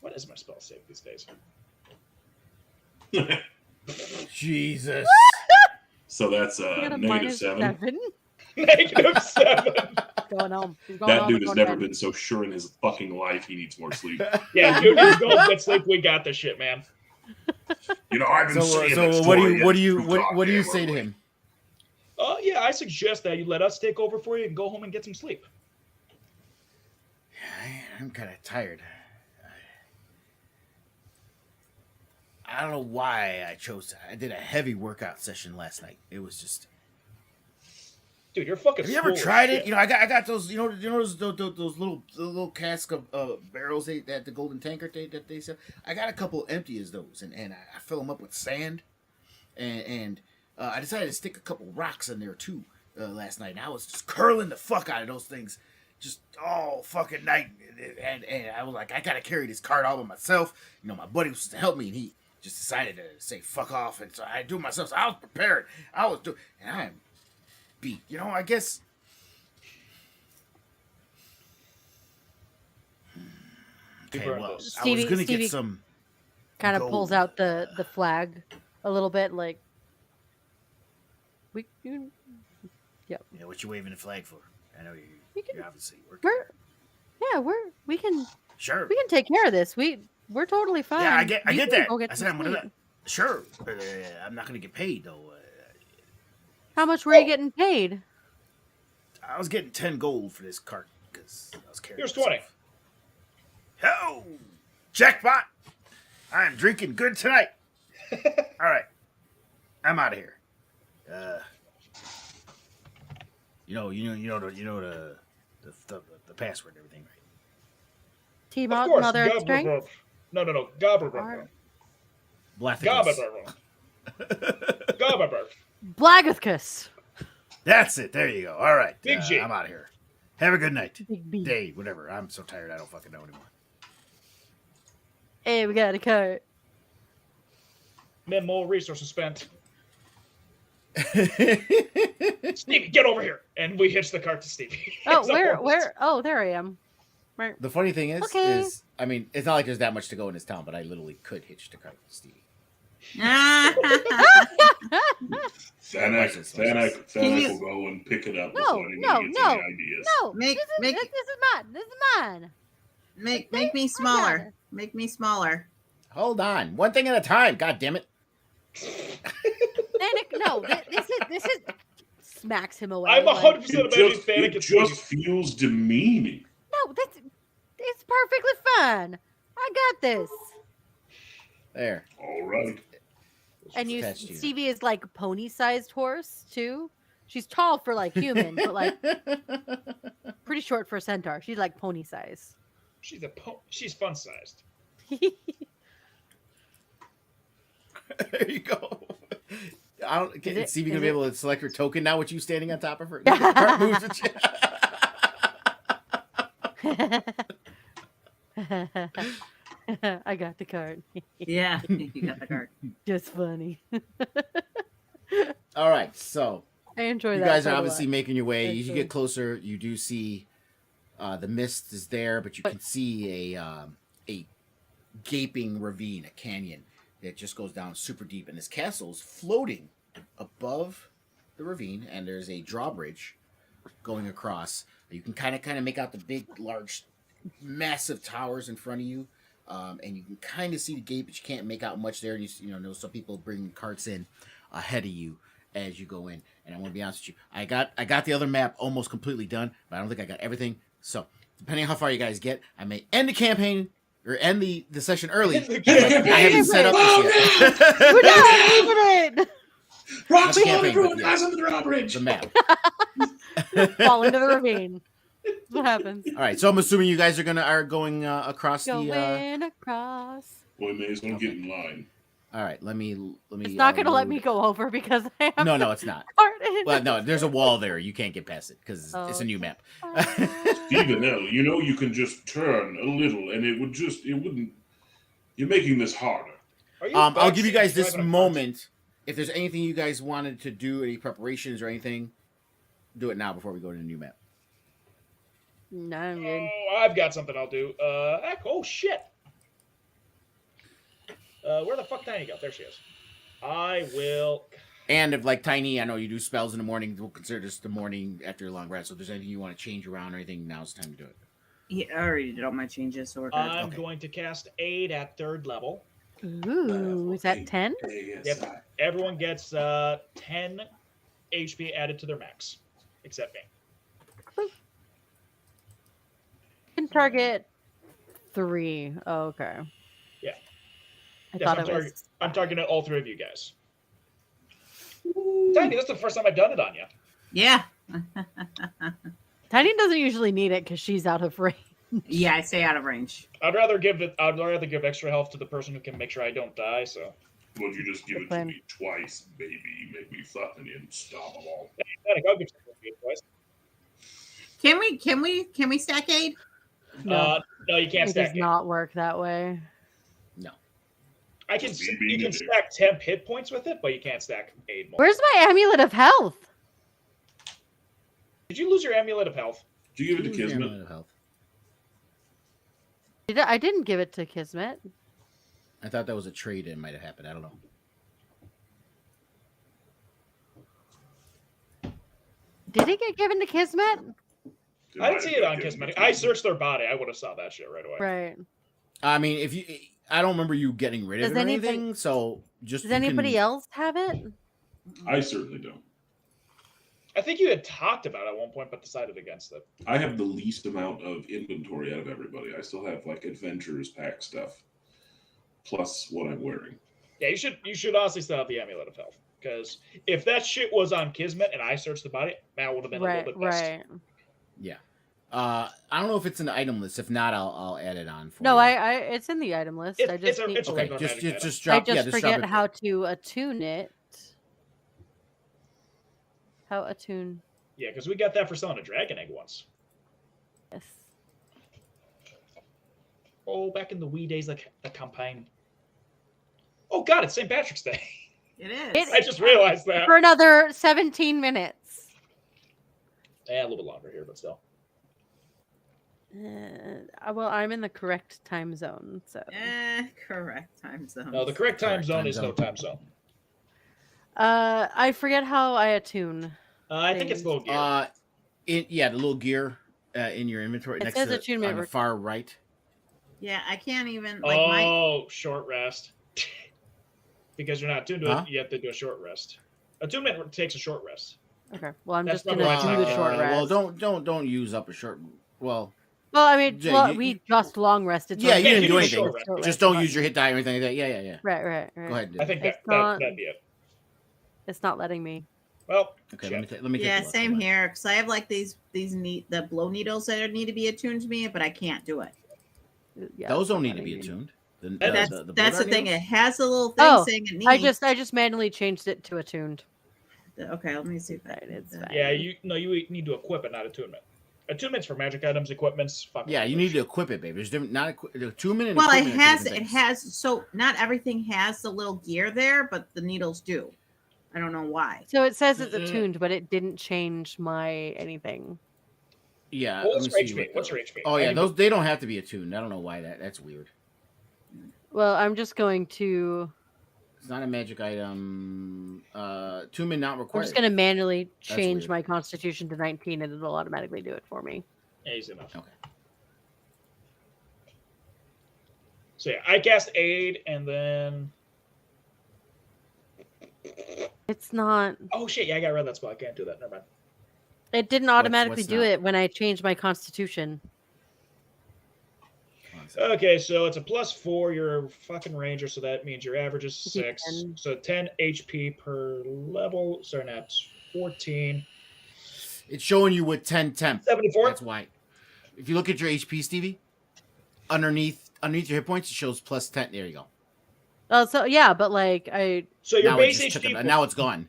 What is my spell save these days? Jesus. So that's You got a -7. -7. Going home. He's going That home dude and has going never to bed. been so sure in his fucking life he needs more sleep. Yeah, dude, he's going to get sleep. We got this shit, man. You know, I've been saying that So story what do yet you too what do you goddamn say to early. him? Yeah, I suggest that you let us take over for you and go home and get some sleep. I'm kind of tired. I don't know why I chose that. I did a heavy workout session last night. It was just. Dude, you're fucking. Have you ever swole as tried it? shit. You know, I got those. You know those little cask of barrels at the Golden Tankard that they sell. I got a couple empty as those, and I fill them up with sand, and I decided to stick a couple rocks in there too last night. And I was just curling the fuck out of those things, just all fucking night, and I was like, I gotta carry this cart all by myself. You know, my buddy was to help me, and he just decided to say fuck off, and so I do it myself. So I was prepared. And I'm beat. You know, I guess. Okay, well, I was Stevie- gonna Stevie- get some. Kind of pulls gold. out the flag a little bit, like you Yeah, what you waving the flag for? I know We can- you're obviously working. we can Sure. take care of this. We're totally fine. Yeah, I get You can that. go get I some said I'm gonna. sleep. Sure, but I'm not gonna get paid though. How much were you getting paid? I was getting 10 gold for this cart because I was carrying. Here's 20. Oh, jackpot! I am drinking good tonight. All right, I'm out of here. You know the password and everything, right? Team Of out, course. mother and strength. No. Alright. Blathicus. Gobber. Blagathkus. That's it. There you go. All right, Big G. I'm out of here. Have a good night. Big B. Day, whatever. I'm so tired. I don't fucking know anymore. Hey, we got a cart. Minimal resources spent. Stevie, get over here. And we hitch the cart to Stevie. Oh, It's a where? horse. Oh, there I am. Right. The funny thing is, Okay. I mean, it's not like there's that much to go in this town, but I literally could hitch the cart with Stevie. Thanak will go and pick it up No, before anybody no, gets no. any ideas. No, Make- this is make- this is mine. This is mine. Make See? me I got smaller. it. Make me smaller. Hold on, one thing at a time. God damn it! Thanik, no, this is smacks him away. I'm like, 100% It imagining just, Thanik it is just feels demeaning. No, it's perfectly fine. I got this. There. All right. And you, Attached to you. Stevie is like pony-sized horse too. She's tall for like human, but like pretty short for a centaur. She's like pony size. She's fun sized. There you go. I don't. Is it- Stevie is gonna be it- able to select her token now with you standing on top of her. The cart moves with you. I got the card. Yeah, you got the card. Just funny. All right, so I enjoy you that. guys are quite a obviously lot. making your way. You actually. get closer. You do see the mist is there, but you can see a gaping ravine, a canyon that just goes down super deep, and this castle is floating above the ravine, and there's a drawbridge going across. You can kind of make out the big, large, massive towers in front of you, and you can kind of see the gate, but you can't make out much there. And you know some people bring carts in ahead of you as you go in. And I want to be honest with you, I got the other map almost completely done, but I don't think I got everything. So depending on how far you guys get, I may end the campaign or end the session early. I haven't set up this yet. We're not leaving it. Rocks Not the falling, campaign, everyone but dies on the drawbridge. the map. Fall into the ravine. That's what happens. All right, so I'm assuming you guys are going across Going the. across. Boy, may as well get in line. All right, let me. It's not going to let me go over because I have No, it's not. card in. Well, no, there's a wall there. You can't get past it because it's Oh, a new map. Even now, you know you can just turn a little, and it wouldn't. You're making this harder. Are you I'll give you guys driving this a cart? moment. If there's anything you guys wanted to do, any preparations or anything, do it now before we go to the new map. No, I'm good. Oh, I've got something I'll do. Oh shit. Where the fuck Tiny go? There she is. I will. And if like Tiny, I know you do spells in the morning. We'll consider this the morning after your long rest. So if there's anything you want to change around or anything, now's the time to do it. Yeah, I already did all my changes, so we're good. I'm Okay. going to cast Aid at 3rd level. Ooh, is that 10? Yep. Everyone gets 10 HP added to their max, except me. Can target 3. Oh, okay. Yeah. I Yes, thought I'm, it was. I'm targeting all 3 of you guys. Tiny, that's the first time I've done it on you. Yeah. Tiny doesn't usually need it because she's out of range. Yeah, I stay out of range. I'd rather give extra health to the person who can make sure I don't die. So Would you just give Good it plan. to me twice, baby? You make me fucking unstoppable. I'll give you twice. Can we stack aid? No, No, you can't it stack does it. not work that way. No. I can. Just You being can a dick. stack temp hit points with it, but you can't stack aid more. Where's my amulet of health? Did you lose your amulet of health? Did you give it to Use the Kismet? amulet of health. I didn't give it to Kismet. I thought that was a trade. It might have happened. I don't know. Did it get given to Kismet? I didn't see it on Kismet. I searched their body. I would have saw that shit right away. Right. I mean, I don't remember you getting rid of Does it or anybody- anything. So just Does anybody else have it? I certainly don't. I think you had talked about it at one point, but decided against it. I have the least amount of inventory out of everybody. I still have like adventurers pack stuff, plus what I'm wearing. Yeah, you should honestly still have the amulet of health, because if that shit was on Kismet and I searched the body, that would have been a Right, little bit best. right. Yeah. I don't know if it's in the item list. If not, I'll add it on for No, you. I it's in the item list. I just need, it's a Okay, regular magic item. just I drop. just yeah, just drop forget it. how to attune it. How attune? Yeah, because we got that for selling a dragon egg once. Yes. Oh, back in the wee days, like the campaign. Oh God, it's St. Patrick's Day. It is. I just realized that. For another 17 minutes. Yeah, a little bit longer here, but still. Well, I'm in the correct time zone, so. Correct time zone. No, the correct time Correct zone time is no zone. time zone. I forget how I attune. I think it's little gear. The little gear in your inventory It next says to attunement on the far right. Yeah, I can't even like my. Oh, short rest. Because you're not attuned to Huh? it, you have to do a short rest. Attunement takes a short rest. Okay. Well, I'm That's just gonna probably do why the it's short rest. Well, don't use up a short. Well, Well, I mean, Yeah, we just long rested. so yeah, I you can't didn't do a anything. short rest. just don't use your hit die or anything like that. Yeah. Right. Go ahead. I think It's that, not- that'd be it. It's not letting me. Well, Okay, shit. let me. Yeah, take a look. same Hold on. here. Because I have like these the blow needles that need to be attuned to me, but I can't do it. Yeah, Those it's don't not need to be letting me. attuned. That's the that's the blood thing. It needles? has a little thing Oh, saying it needs. I just manually changed it to attuned. Okay, let me see if that. Right, it's that- fine. Yeah, you need to equip it, not attunement. Attunements for magic items, equipments. Fuck Yeah, all you those need to equip it, baby. There's different, not attunement and Well, it equipment are two has different it things. has so not everything has the little gear there, but the needles do. I don't know why. So it says it's attuned, but it didn't change my anything. Yeah, Well, let what's me your see HP? what What's those- your HP? Oh yeah, I those they don't have to be attuned. I don't know why that's weird. Well, I'm just going to. It's not a magic item. Attunement not I'm required. just going to manually That's change weird. my constitution to 19, and it'll automatically do it for me. Easy enough. Okay. So yeah, I cast aid, and then It's not. oh shit, yeah, I got rid of that spell. I can't do that. Never mind. It didn't automatically what's do not? it when I changed my constitution. One second. Okay, so it's a +4. You're a fucking ranger, so that means your average is 6. 10. So 10 HP per level. Starting at 14. It's showing you with 10 temp. 74. That's why. If you look at your HP, Stevie, underneath your hit points, it shows +10. There you go. Oh, so yeah, but like I So your Now it base just took HP. it, now it's gone.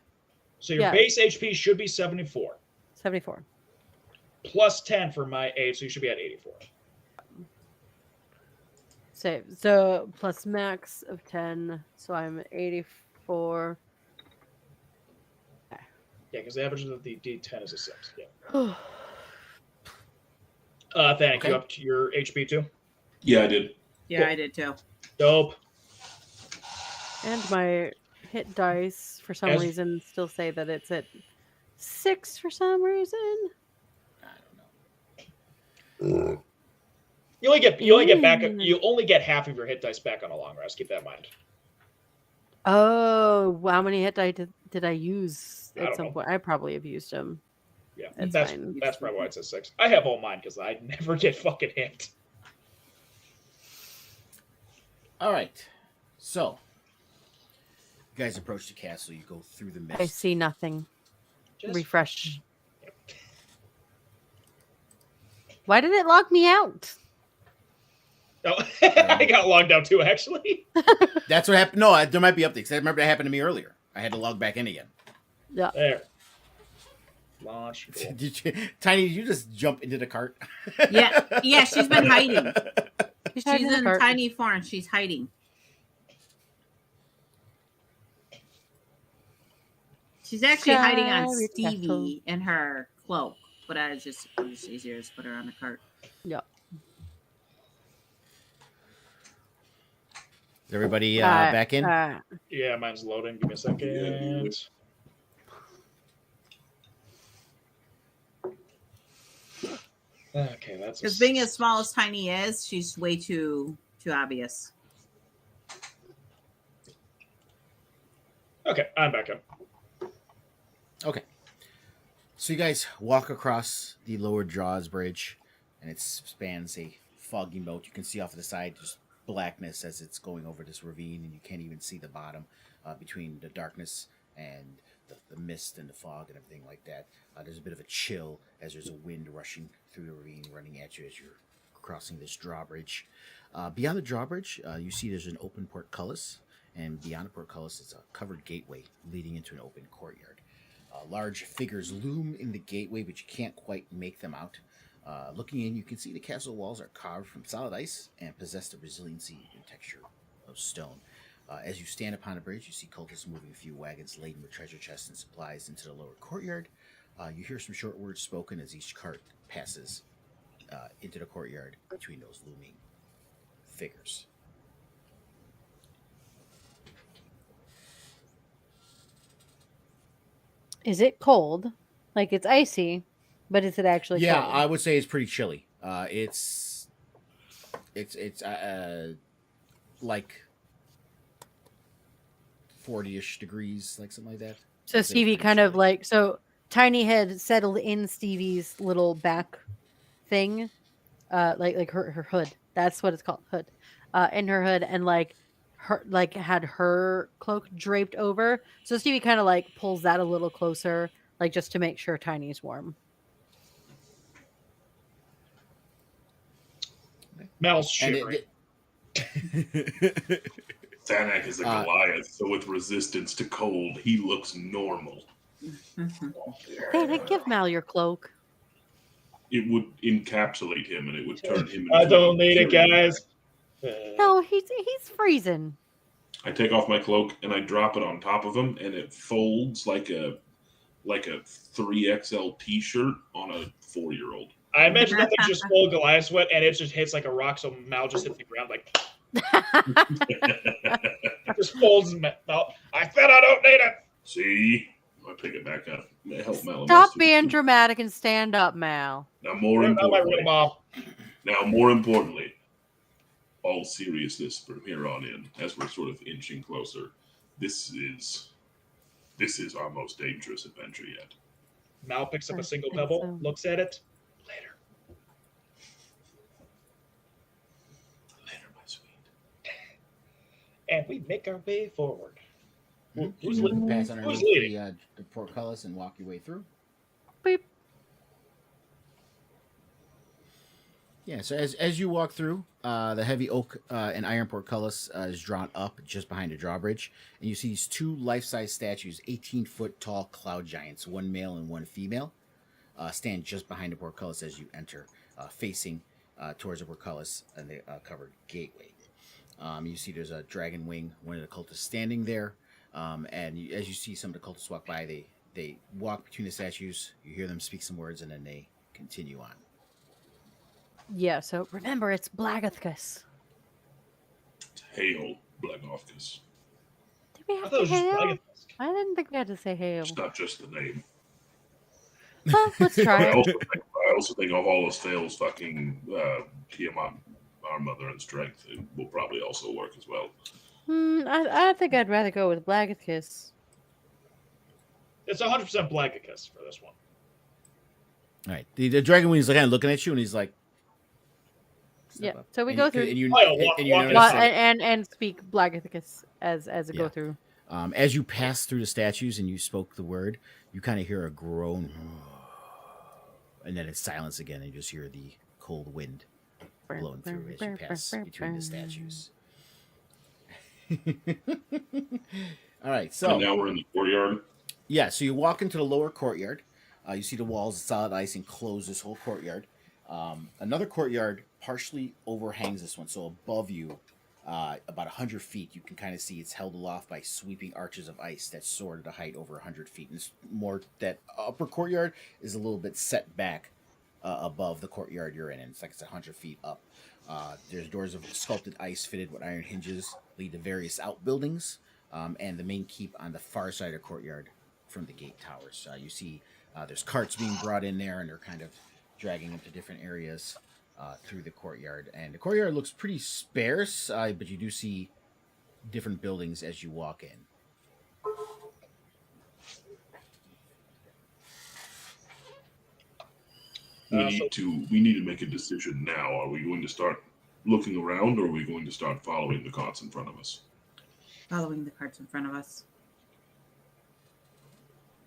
So your Yeah. base HP should be 74. 74. Plus 10 for my aid, so you should be at 84. So plus max of 10, so I'm 84. Yeah, because the average of the D10 is a 6. Yeah. Thank Okay. you up to your HP too. Yeah, I did. Yeah, Cool. I did too. Dope. And my hit dice, for some As- reason, still say that it's at 6 for some reason. I don't know. You only get back. You only get half of your hit dice back on a long rest. Keep that in mind. Oh, how many hit dice did I use I at don't some know. point? I probably have used them. Yeah, That's that's fine. probably why it says 6. I have all mine because I never get fucking hit. All right. So, you guys approach the castle. You go through the mist. I see nothing. Just Refresh. Why did it lock me out? Oh, I got logged out too, actually. That's what happened. No, there might be updates. I remember that happened to me earlier. I had to log back in again. Yeah. There. Launch. Cool. Tiny, did you just jump into the cart? Yeah, she's been hiding. She's She's hiding in the in cart. tiny form. She's hiding. She's actually hiding on Sorry, Stevie in her cloak, but it was just easier to put her on the cart. Yeah. Is everybody back in? Yeah, mine's loading. Give me a second. Okay, that's Because being as small as Tiny is, she's way too obvious. Okay, I'm back up. Okay. So you guys walk across the lower Jaws Bridge, and it spans a foggy moat. You can see off to the side just blackness as it's going over this ravine, and you can't even see the bottom between the darkness and the mist and the fog and everything like that. There's a bit of a chill as there's a wind rushing through the ravine, running at you as you're crossing this drawbridge. Beyond the drawbridge, you see there's an open portcullis, and beyond the portcullis is a covered gateway leading into an open courtyard. Large figures loom in the gateway, but you can't quite make them out. Looking in, you can see the castle walls are carved from solid ice and possess the resiliency and texture of stone. As you stand upon the bridge, you see cultists moving a few wagons laden with treasure chests and supplies into the lower courtyard. You hear some short words spoken as each cart passes into the courtyard between those looming figures. Is it cold? Like it's icy, but is it actually Yeah, cold? I would say it's pretty chilly. It's like 40-ish degrees, like something like that. So I'd say Stevie pretty kind of chilly. like so Tiny had settled in Stevie's little back thing, like her hood. That's what it's called, hood. In her hood, and like her had her cloak draped over. So Stevie kind of like pulls that a little closer, like just to make sure Tiny's warm. Mel's And shivering. Thanak is a Goliath, so with resistance to cold, he looks normal. Hey, give Mal your cloak. it would encapsulate him and it would turn him into I don't need it, carrier. guys. No, he's freezing. I take off my cloak and I drop it on top of him, and it folds like a 3XL T-shirt on a 4-year-old. I imagine that thing's just full of Goliath sweat, and it just hits like a rock, so Mal just hits the ground like just folds his mouth. I said I don't need it. See, I pick it back up. Help Mal. Stop being dramatic and stand up, Mal. Now, You're not my real mom. more importantly, all seriousness from here on in, as we're sort of inching closer, this is our most dangerous adventure yet. Mal picks up a single I think pebble, so. looks at it. Later, my sweet. And we make our way forward. Who's You leading? pass Who's underneath leading? the portcullis and walk your way through. Beep. Yeah, so as you walk through, the heavy oak and iron portcullis is drawn up just behind a drawbridge, and you see these 2 life-size statues, 18-foot tall cloud giants, one male and one female, stand just behind the portcullis as you enter, facing towards the portcullis and the covered gateway. You see there's a dragon wing, one of the cultists standing there, and as you see some of the cultists walk by, they walk between the statues, you hear them speak some words, and then they continue on. Yeah, so remember, it's Blagathkus. Hail, Blagofkus. Did we I have thought it to was just hail? Blagathus. I didn't think we had to say hail. It's not just the name. Well, let's try I it. also think of all those fails fucking Tiamat, our mother and strength. It will probably also work as well. I think I'd rather go with Blagathkus. It's 100% Blagathus for this one. All right, the dragon wing is kind of looking at you, and he's like, Yeah, step up. so we And go you- through. and you, Oh, yeah, and you walk- notice Well, that, and speak Blagathkus as a Yeah. go through. as you pass through the statues and you spoke the word, you kind of hear a groan, and then it's silence again, and you just hear the cold wind blowing through as you pass between the statues. All right, so And now we're in the courtyard. yeah, so you walk into the lower courtyard. You see the walls of solid ice enclose this whole courtyard. Another courtyard partially overhangs this one, so above you, about 100 feet, you can kind of see it's held aloft by sweeping arches of ice that soar to a height over 100 feet. And it's more that upper courtyard is a little bit set back above the courtyard you're in, and it's like it's 100 feet up. There's doors of sculpted ice fitted with iron hinges lead to various outbuildings, and the main keep on the far side of the courtyard from the gate towers. You see there's carts being brought in there, and they're kind of dragging them to different areas through the courtyard. And the courtyard looks pretty sparse, but you do see different buildings as you walk in. We need to make a decision now. Are we going to start looking around, or are we going to start following the carts in front of us? Following the carts in front of us.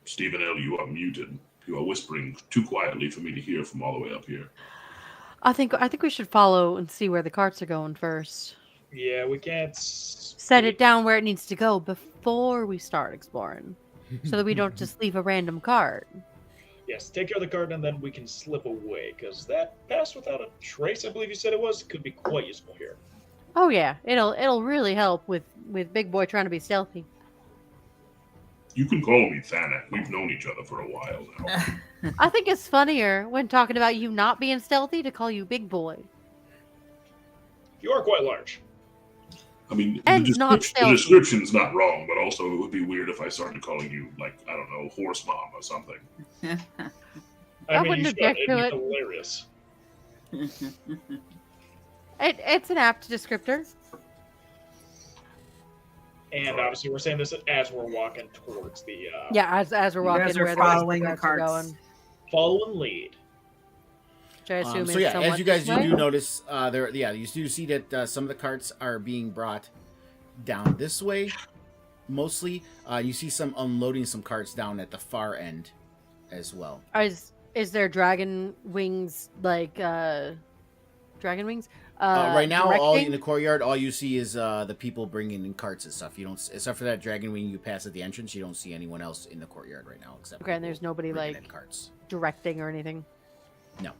Stephen L., you are muted. You are whispering too quietly for me to hear from all the way up here. I think we should follow and see where the carts are going first. Yeah, we can't Set it down where it needs to go before we start exploring, so that we don't just leave a random cart. Yes, take care of the cart and then we can slip away, because that pass without a trace, I believe you said it was, could be quite useful here. Oh yeah, it'll really help with Big Boy trying to be stealthy. You can call me Thanak. We've known each other for a while now. I think it's funnier when talking about you not being stealthy to call you Big Boy. You are quite large. I mean, And not the stealthy. description's not wrong, but also it would be weird if I started calling you, like, I don't know, Horse Mom or something. I mean, wouldn't you should. object It'd to be it. hilarious. It's an apt descriptor. And obviously, we're saying this as we're walking towards the Yeah, as we're walking guys are where the rest of following the the carts are carts. going. following lead. Which I assume So is yeah, somewhat as you guys this way. do notice, you do see that some of the carts are being brought down this way. Mostly, you see some unloading some carts down at the far end as well. Is there dragon wings dragon wings? Right now, all directing? in the courtyard, all you see is the people bringing in carts and stuff. You don't, except for that dragon wing you pass at the entrance. You don't see anyone else in the courtyard right now except. Okay, and there's nobody bringing like in carts. directing or anything. No.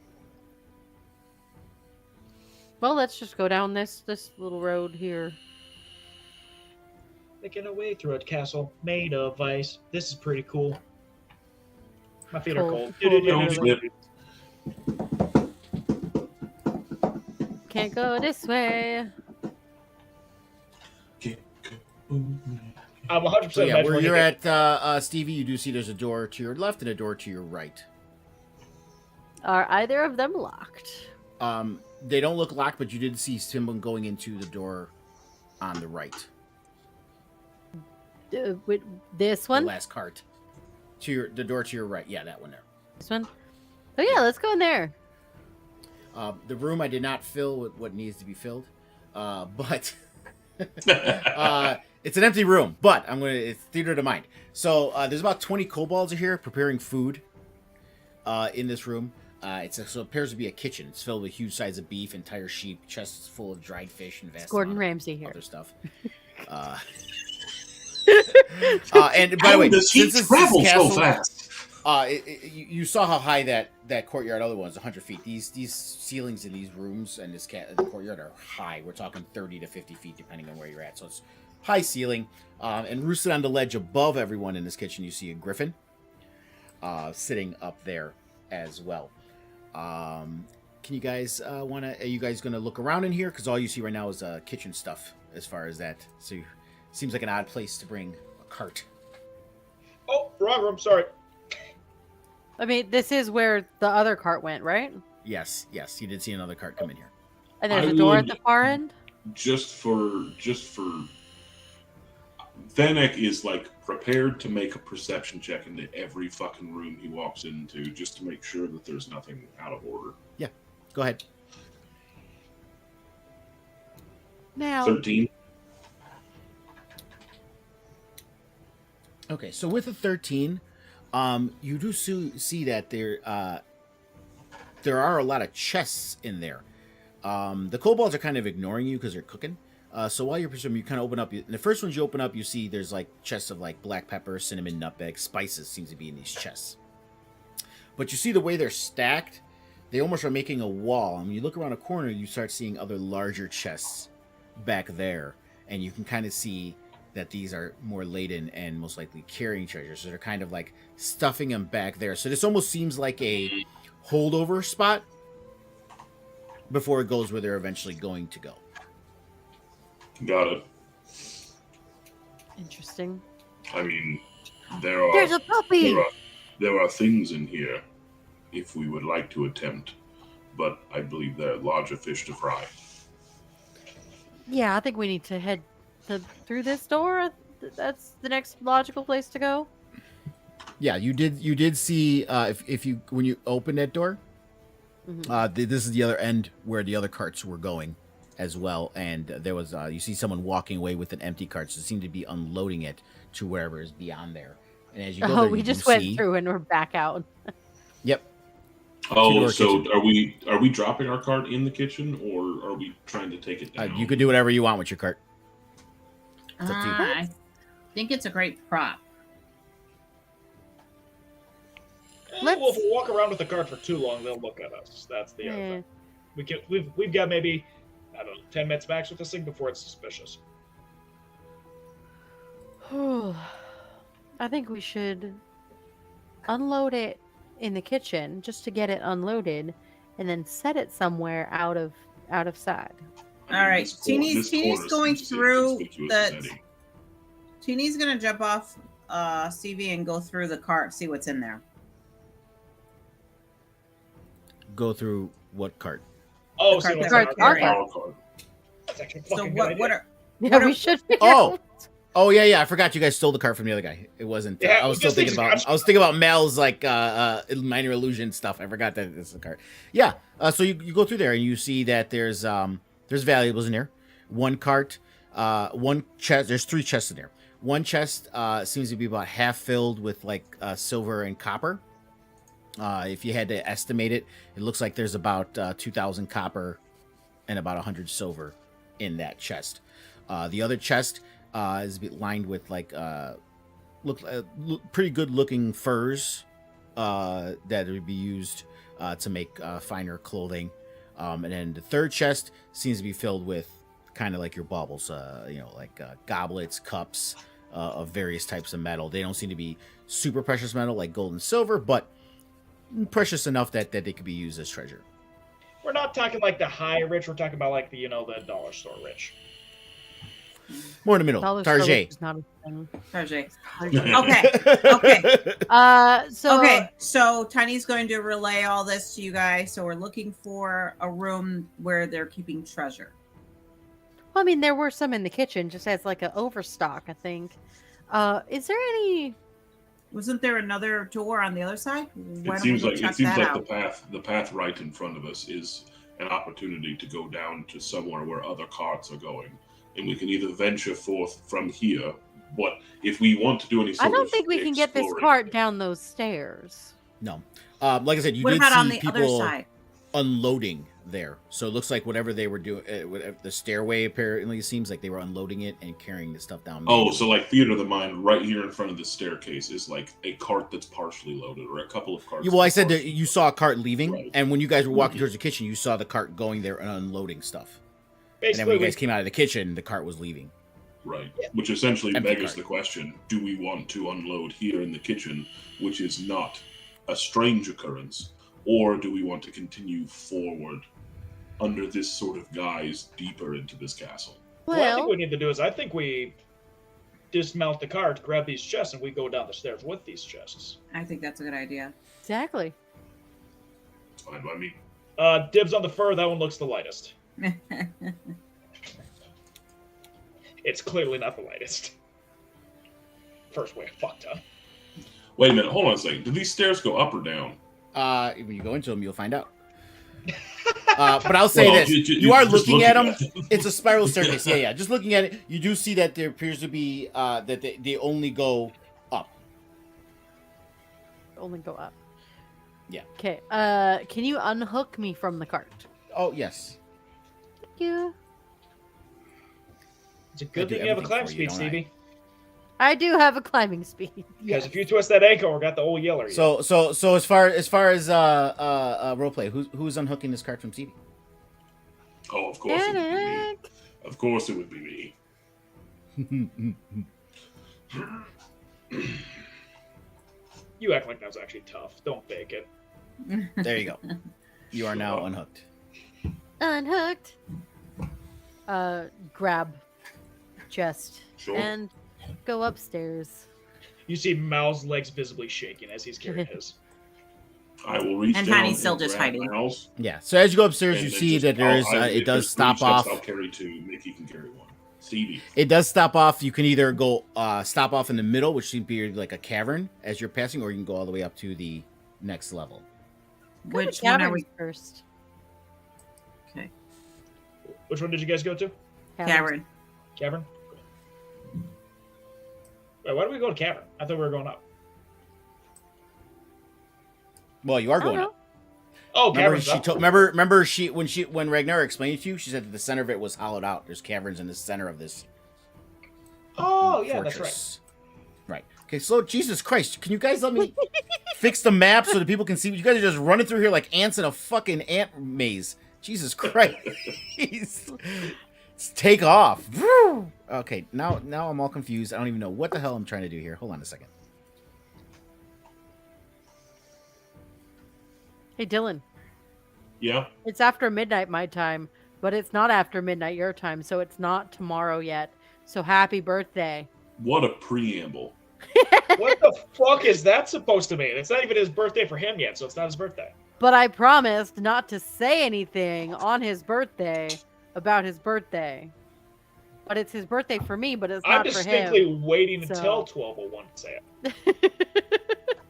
Well, let's just go down this little road here. Making a way through a castle made of ice. This is pretty cool. My feet are Cold. cold. Don't slip. Can't go this way. I'm 100% So yeah, where imagining you're it. at, Stevie, you do see there's a door to your left and a door to your right. Are either of them locked? They don't look locked, but you did see someone going into the door on the right. With this The one? last cart. The door to your right. Yeah, that one there. This one? Oh yeah, let's go in there. The room I did not fill with what needs to be filled, but it's an empty room. But it's theater of the mind. So there's about 20 kobolds here preparing food in this room. So it appears to be a kitchen. It's filled with huge sides of beef, entire sheep, chests full of dried fish, and vast It's Gordon amount of Ramsay here. other stuff. And by the way, the sheep since this travel castle, so fast? You saw how high that courtyard other one's 100 feet. These ceilings in these rooms and the courtyard are high. We're talking 30 to 50 feet depending on where you're at. So it's high ceiling. And roosted on the ledge above everyone in this kitchen, you see a griffin sitting up there as well. Can you guys are you guys gonna look around in here? Because all you see right now is kitchen stuff as far as that. So seems like an odd place to bring a cart. Oh, wrong room. Sorry. I mean, this is where the other cart went, right? Yes, you did see another cart come in here. And there's I a door at would- the far end. Just for Vanek is like prepared to make a perception check into every fucking room he walks into, just to make sure that there's nothing out of order. Go ahead. Now, 13. Okay, so with a 13, you do see that there are a lot of chests in there. The kobolds are kind of ignoring you because they're cooking. So while you're pursuing, you kind of open up. And the first ones you open up, you see there's like chests of like black pepper, cinnamon, nutmeg, spices seems to be in these chests. But you see the way they're stacked, they almost are making a wall. And when you look around a corner, you start seeing other larger chests back there. And you can kind of see that these are more laden and most likely carrying treasures. So they're kind of like stuffing them back there. So this almost seems like a holdover spot before it goes where they're eventually going to go. Got it. interesting. I mean, there are There's a puppy. there are things in here if we would like to attempt, but I believe there are larger fish to fry. Yeah, I think we need to head through this door. That's the next logical place to go. Yeah, you did see if you when you open that door, this is the other end where the other carts were going as well, and there was you see someone walking away with an empty cart, so it seemed to be unloading it to wherever is beyond there. And as you go there, We you just do went see, through and we're back out. Yep. Oh, Two-door so kitchen. are we dropping our cart in the kitchen, or are we trying to take it down? You could do whatever you want with your cart. It's up to you. I think it's a great prop. Let's- Well, if we walk around with the cart for too long, they'll look at us. That's the other thing. We've got maybe, I don't know, 10 minutes max with this thing before it's suspicious. I think we should unload it in the kitchen just to get it unloaded, and then set it somewhere out of sight. I mean, All right, this Teeny's corner going seems to be through conspicuous the. as any. Teeny's gonna jump off CV and go through the cart, see what's in there. Go through what cart? Oh, The so cart what's that on we're our carrying. cart? Our cart. That's actually a So fucking good what? idea. What are? Yeah, What we are- should. Figure Oh! out. Oh yeah, I forgot you guys stole the cart from the other guy. It wasn't. Yeah, I was just still thinking thinking- about. I was thinking about Mel's like minor illusion stuff. I forgot that it's the cart. Yeah. So you go through there and you see that there's valuables in there. One cart, one chest. There's 3 chests in there. One chest seems to be about half filled with like silver and copper. If you had to estimate it, it looks like there's about 2,000 copper and about 100 silver in that chest. The other chest is lined with like pretty good looking furs that would be used to make finer clothing. And then the third chest seems to be filled with kind of like your baubles, like goblets, cups of various types of metal. They don't seem to be super precious metal like gold and silver, but precious enough that they could be used as treasure. We're not talking like the high rich. We're talking about like the the dollar store rich. More in the middle. Dollar store Tarjay. is not a thing. Tarjay. Okay. Okay. So Tiny's going to relay all this to you guys. So we're looking for a room where they're keeping treasure. Well, I mean, there were some in the kitchen, just as like an overstock, I think. Is there any? Wasn't there another door on the other side? Why It seems we like go check that out? the path right in front of us is an opportunity to go down to somewhere where other carts are going, and we can either venture forth from here. But if we want to do any, I don't think we can get this exploring- cart down those stairs. No. Like I said, you What did about on see the other people side? unloading there. So it looks like whatever they were doing, the stairway apparently it seems like they were unloading it and carrying the stuff down. Oh, so like theater of the mind, right here in front of the staircase is like a cart that's partially loaded, or a couple of carts. Yeah, well, I that's said that partially- you saw a cart leaving, Right. and when you guys were walking towards the kitchen, you saw the cart going there and unloading stuff. And then when Basically, you guys came out of the kitchen, the cart was leaving. Right, which essentially Empty beggars cart. the question: do we want to unload here in the kitchen, which is not a strange occurrence, or do we want to continue forward under this sort of guise deeper into this castle? what I think Well, we need to do is I think we dismount the cart, grab these chests, and we go down the stairs with these chests. I think that's a good idea. exactly. It's fine by me. Dibs on the fur. That one looks the lightest. It's clearly not the lightest. First way fucked up. Wait a minute, hold on a second. Do these stairs go up or down? When you go into them, you'll find out. But I'll say Well, this: ju- you are just looking at them. it. It's a spiral staircase. Yeah. Just looking at it, you do see that there appears to be that they only go up. Only go up. Yeah. Okay. Can you unhook me from the cart? Oh yes. Thank you. It's a I good do thing you have a everything climb for you, speed, don't I? Stevie. I do have a climbing speed. Because if you twist that ankle, we got the old yeller. So as far as roleplay, who's unhooking this cart from Stevie? Oh, of course it would be me. Eric. Of course it would be me. You act like that was actually tough. Don't fake it. There you go. You are now unhooked. Unhooked. Grab chest Sure. and go upstairs. You see Mal's legs visibly shaking as he's carrying his. I will reach And down Tiny's still just grab hiding. Mal's, Yeah. So as you go upstairs, and you then see just- that there is if it does there's stop three chests, off. I'll carry two. Mickey can carry one. Stevie. It does stop off. You can either go stop off in the middle, which seems to be like a cavern as you're passing, or you can go all the way up to the next level. Go to Which one are caverns we? first? Okay. Which one did you guys go to? Cavern. Cavern? Wait, why do we go to cavern? I thought we were going up. Well, you are I don't going know. up. Oh, Remember, cavern's she up. when Ragnar explained it to you, she said that the center of it was hollowed out. There's caverns in the center of this. Oh, yeah, that's right. fortress. Right. Okay, so Jesus Christ, can you guys let me fix the map so that people can see? You guys are just running through here like ants in a fucking ant maze. Jesus Christ. Let's take off. Woo! Okay, now I'm all confused. I don't even know what the hell I'm trying to do here. Hold on a second. Hey, Dylan. Yeah. It's after midnight my time, but it's not after midnight your time, so it's not tomorrow yet. So happy birthday. What a preamble. What the fuck is that supposed to mean? It's not even his birthday for him yet, so it's not his birthday. But I promised not to say anything on his birthday about his birthday. But it's his birthday for me, but it's I'm not for distinctly him. waiting so- until 12:01 to say it.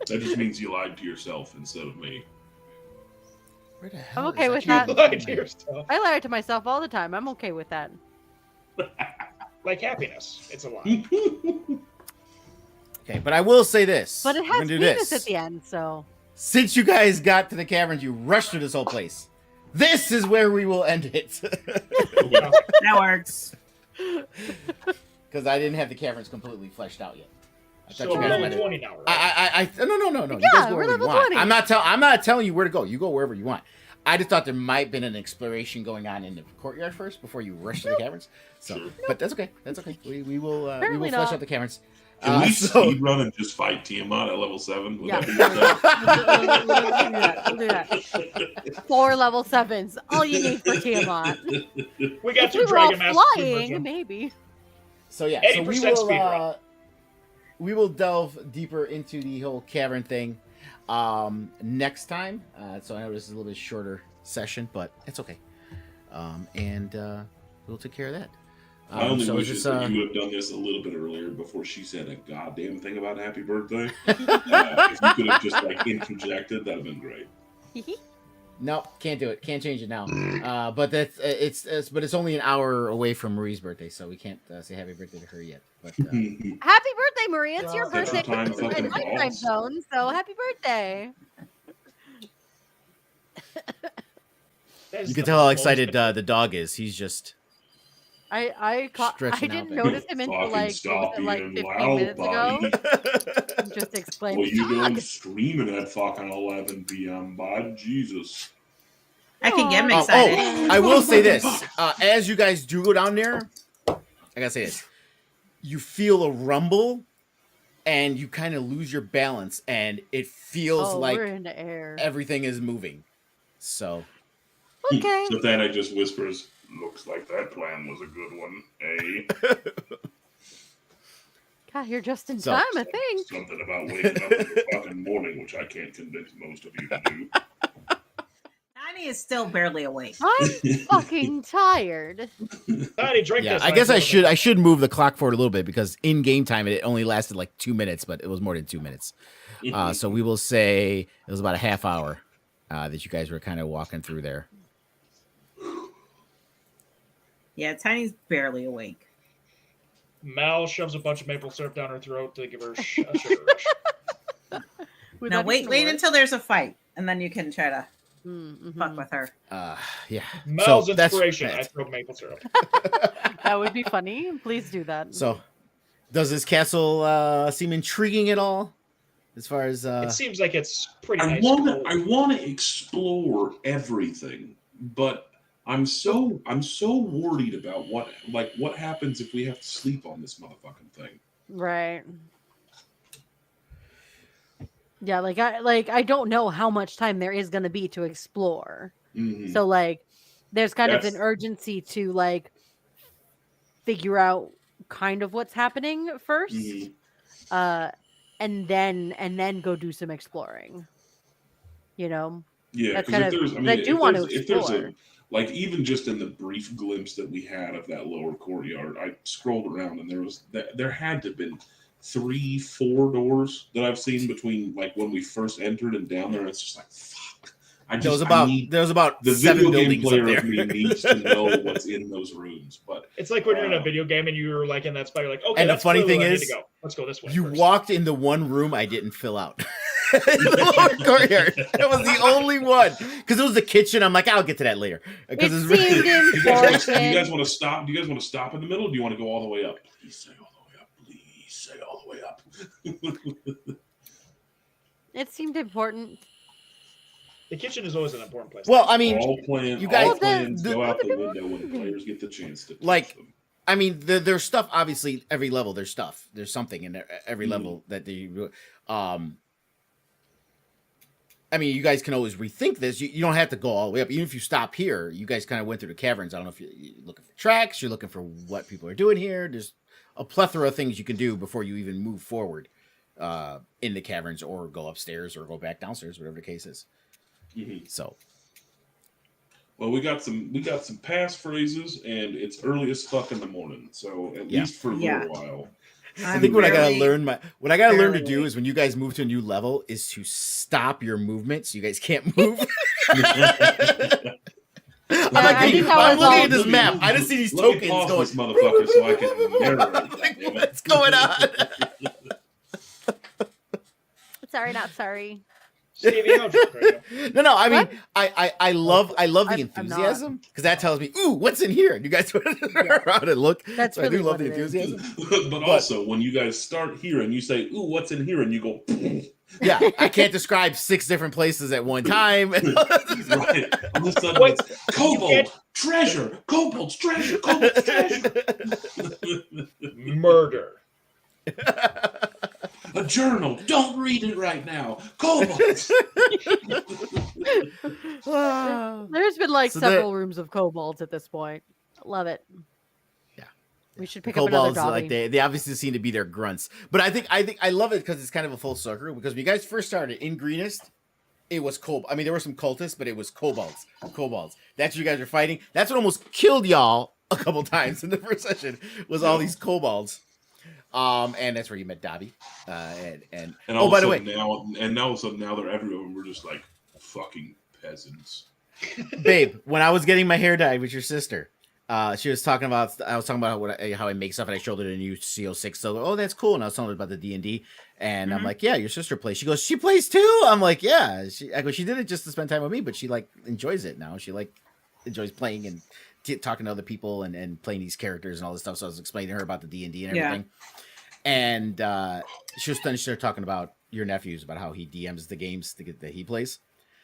That just means you lied to yourself instead of me. Where the hell okay is with You that. lied to yourself. I lie to myself all the time. I'm okay with that. Like happiness. It's a lie. Okay, but I will say this. But it We're has gonna do penis this. at the end, so. Since you guys got to the caverns, you rushed through this whole place. This is where we will end it. That works. Because I didn't have the caverns completely fleshed out yet. I thought So you we're guys level might have. 20 now, right? No. You Yeah, guys go we're wherever you level want. 20. I'm not telling you where to go. You go wherever you want. I just thought there might have been an exploration going on in the courtyard first before you rush to the caverns. So, Sure. but that's okay. That's okay. We will Apparently flesh not. out the caverns. Can we so- speed run and just fight Tiamat at level 7? Would Yeah. that We'll do that. 4 level 7s. All you need for Tiamat. We got If we two were all Dragon Master flying, maybe. So yeah, so 80% speed run. we will delve deeper into the whole cavern thing next time. So I know this is a little bit shorter session, but it's okay. And we'll take care of that. I only so wish is that this, you would have done this a little bit earlier before she said a goddamn thing about happy birthday. If you could have just like interjected, that'd have been great. no, can't do it. Can't change it now. But that's but it's only an hour away from Marie's birthday, so we can't say happy birthday to her yet. But Happy birthday, Marie. It's your Well, birthday. time fucking in my time balls. zone, so happy birthday. That is you can the tell how most excited the dog is. He's just I Stretching didn't out, notice him until Fucking like, stop what was it, being 15 loud, minutes ago. buddy. Just exclaimed, Well, you "Dog!" don't streaming at fucking 11 p.m., bud. Jesus. I can get him Aw. excited. I will say this: as you guys do go down there, I gotta say this: you feel a rumble, and you kind of lose your balance, and it feels Oh, like we're in the air. everything is moving. So Okay. So then it just whispers, looks like that plan was a good one, eh? God, you're just in So- time, I think. Something about waking up in the fucking morning, which I can't convince most of you to do. Tiny is still barely awake. I'm fucking tired. Tiny, drink yeah, this. I guess I should move the clock forward a little bit because in game time it only lasted like 2 minutes, but it was more than 2 minutes. So we will say it was about a half hour that you guys were kind of walking through there. Yeah, Tiny's barely awake. Mal shoves a bunch of maple syrup down her throat to give her a sugar rush. Would Now that wait even work? until there's a fight, and then you can try to Mhm. fuck with her. Yeah. Mal's So that's- inspiration. I throw maple syrup. That would be funny. Please do that. So, does this castle seem intriguing at all? As far as It seems like it's pretty I nice. want cold. to explore everything, but I'm so worried about what happens if we have to sleep on this motherfucking thing. Right. Yeah, I don't know how much time there is going to be to explore. Mhm. So like there's kind of That's- an urgency to like figure out kind of what's happening first. Mhm. And then go do some exploring. You know? Yeah, That's because kind if of- there's, I 'cause mean, I do want to if there's explore. like even just in the brief glimpse that we had of that lower courtyard, I scrolled around and there had to have been 3-4 doors that I've seen between like when we first entered and down there. It's just like fuck. there was about The 7 video game buildings up player there. of me needs to know what's in those rooms, but It's like when you're in a video game and you're like in that spot, you're like, okay, And the that's funny clearly thing where I need is, to go. Let's go this way. You first. walked in the one room I didn't fill out. In the lower courtyard. That was the only one. Because it was the kitchen. I'm like, I'll get to that later. It Because seemed do you guys important. want to stop? Do you guys want to stop in the middle? Or do you want to go all the way up? Please say all the way up. Please say all the way up. It seemed important. The kitchen is always an important place. well, I mean, all plans, you guys- all plans the- go out the window when players get the chance to touch Like, them. I mean, there's stuff. Obviously, every level there's stuff. There's something in every Mhm. level that they. I mean, you guys can always rethink this. You don't have to go all the way up. Even if you stop here, you guys kind of went through the caverns. I don't know if you're looking for tracks. You're looking for what people are doing here. There's a plethora of things you can do before you even move forward in the caverns, or go upstairs, or go back downstairs, whatever the case is. Mhm. So Well, we got some passphrases, and it's early as fuck in the morning. So at Yeah. least for a Yeah. little while. I think what I gotta learn to barely do is when you guys move to a new level is to stop your movement so you guys can't move. I'm I think that I'm was looking all at this me. map. I just see these Let me tokens pause going. this motherfucker so I can narrate. Like, goddammit. what's going on? Sorry, not sorry. Stevie, how'd you drink? No. I mean, What? I love the I'm not. enthusiasm because that tells me, ooh, what's in here? And you guys turn around and look. That's So I do really love what the it is. enthusiasm. but also, when you guys start here and you say, ooh, what's in here? And you go, Yeah, I can't describe 6 different places at one time. Right. All of a sudden, Wait, it's kobold treasure, kobold's treasure, kobold's treasure. Murder. A journal. Don't read it right now. Kobolds. There's been like So several rooms of kobolds at this point. Love it. Yeah. We should pick up another Kobolds, Dobby. like they obviously seem to be their grunts. But I think I love it because it's kind of a full circle. Because when you guys first started in Greenest, it was kobold. I mean, there were some cultists, but it was kobolds. Kobolds. That's what you guys were fighting. That's what almost killed y'all a couple times in the first session. Was all these kobolds. And that's where you met Dobby. And all by of the a way, sudden now all of a sudden now they're everywhere. And we're just like fucking peasants. babe, when I was getting my hair dyed with your sister, she was talking about. I was talking about how I make stuff, and I showed her the new CO6. So, oh, that's cool. And I was telling her about the D&D, and I'm like, yeah, your sister plays. She goes, she plays too. I'm like, yeah. I go, she did it just to spend time with me, but she like enjoys it now. She like enjoys playing and talking to other people and playing these characters and all this stuff. So I was explaining to her about the D&D and everything. And she started talking about your nephews, about how he DMs the games that he plays.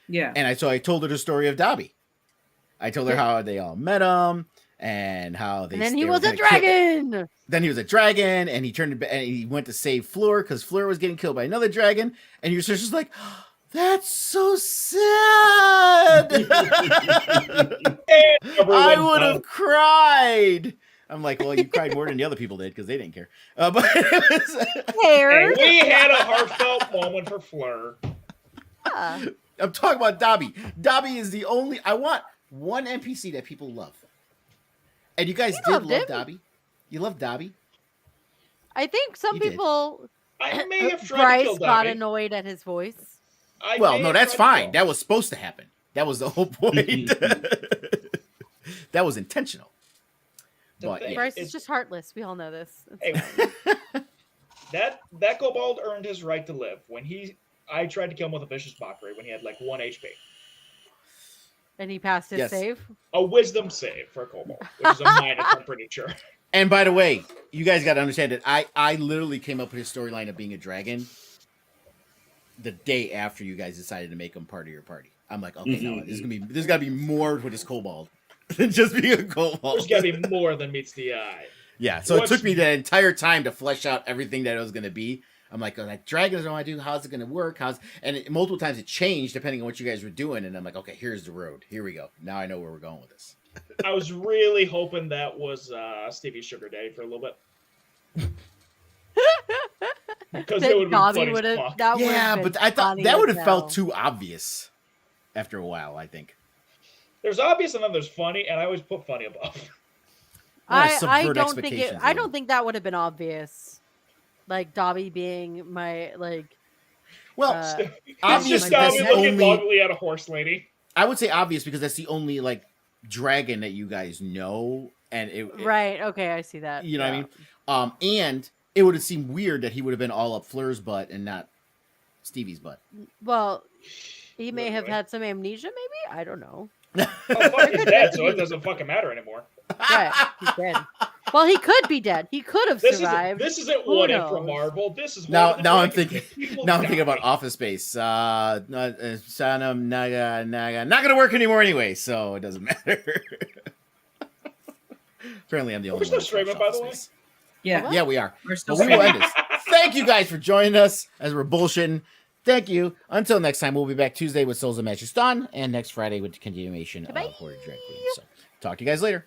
Yeah. And so I told her the story of Dobby. I told her how they all met him and how they. And then they he were was a gonna kill- dragon. Then he was a dragon, and he turned and he went to save Fleur because Fleur was getting killed by another dragon. And your sister's like, "That's so sad. I would have cried." I'm like, "Well, you cried more than the other people did because they didn't care." But Hey, we had a heartfelt moment for Fleur. Yeah. I'm talking about Dobby. Dobby is the only. I want one NPC that people love. And you guys We did loved love him. Dobby. You love Dobby. I think some You did. people. I may have tried to kill Bryce got Dobby. annoyed at his voice. I Well, may no, have that's tried to fine. kill That was supposed to happen. That was the whole point. That was intentional. The But thing yeah. Bryce is- is just heartless. We all know this. Hey, that kobold earned his right to live. I tried to kill him with a vicious mockery when he had like 1 HP. And he passed his Yes. save. A wisdom save for a kobold, which is a minus, I'm pretty sure. And by the way, you guys got to understand that I literally came up with his storyline of being a dragon the day after you guys decided to make him part of your party. I'm like, okay, no, there's got to be more with his kobold than just being a kobold. There's got to be more than meets the eye. Yeah, so What's- it took me the entire time to flesh out everything that it was going to be. I'm like dragons don't want to do. How's it going to work? Multiple times it changed depending on what you guys were doing. And I'm like, okay, here's the road. Here we go. Now I know where we're going with this. I was really hoping that was Stevie's sugar daddy for a little bit. Because it would have been funny as fuck. Yeah, but I thought that would have felt too obvious after a while. I think. There's obvious and then there's funny, and I always put funny above. I I subvert don't think expectations I a don't little. think that would have been obvious. Like Dobby being my Well, obvious. Just That's Dobby the looking only. ugly at a horse lady. I would say obvious because that's the only dragon that you guys know, and it right. Okay, I see that. You know what I mean? And it would have seemed weird that he would have been all up Fleur's butt and not Stevie's butt. Well, he may have Really? had some amnesia. Maybe I don't know. Oh, fuck, he's dead, so it doesn't fucking matter anymore. Right, he's dead. Well, he could be dead. He could have survived. This isn't Who what if knows? from Marvel. This is Now War of the I'm Dragons. thinking. People Now I'm thinking die. about Office Space. Sanam Naga not gonna work anymore anyway, so it doesn't matter. Apparently, I'm the only We're still one. who watched streaming, by the Office way? Space. Yeah. Yeah, we are. We're still But we will streaming. end this. Thank you guys for joining us as we're bullshitting. Thank you. Until next time, we'll be back Tuesday with Souls of Magic Dawn, and next Friday with the continuation of Bye. Hoard Drag Queen. So, talk to you guys later.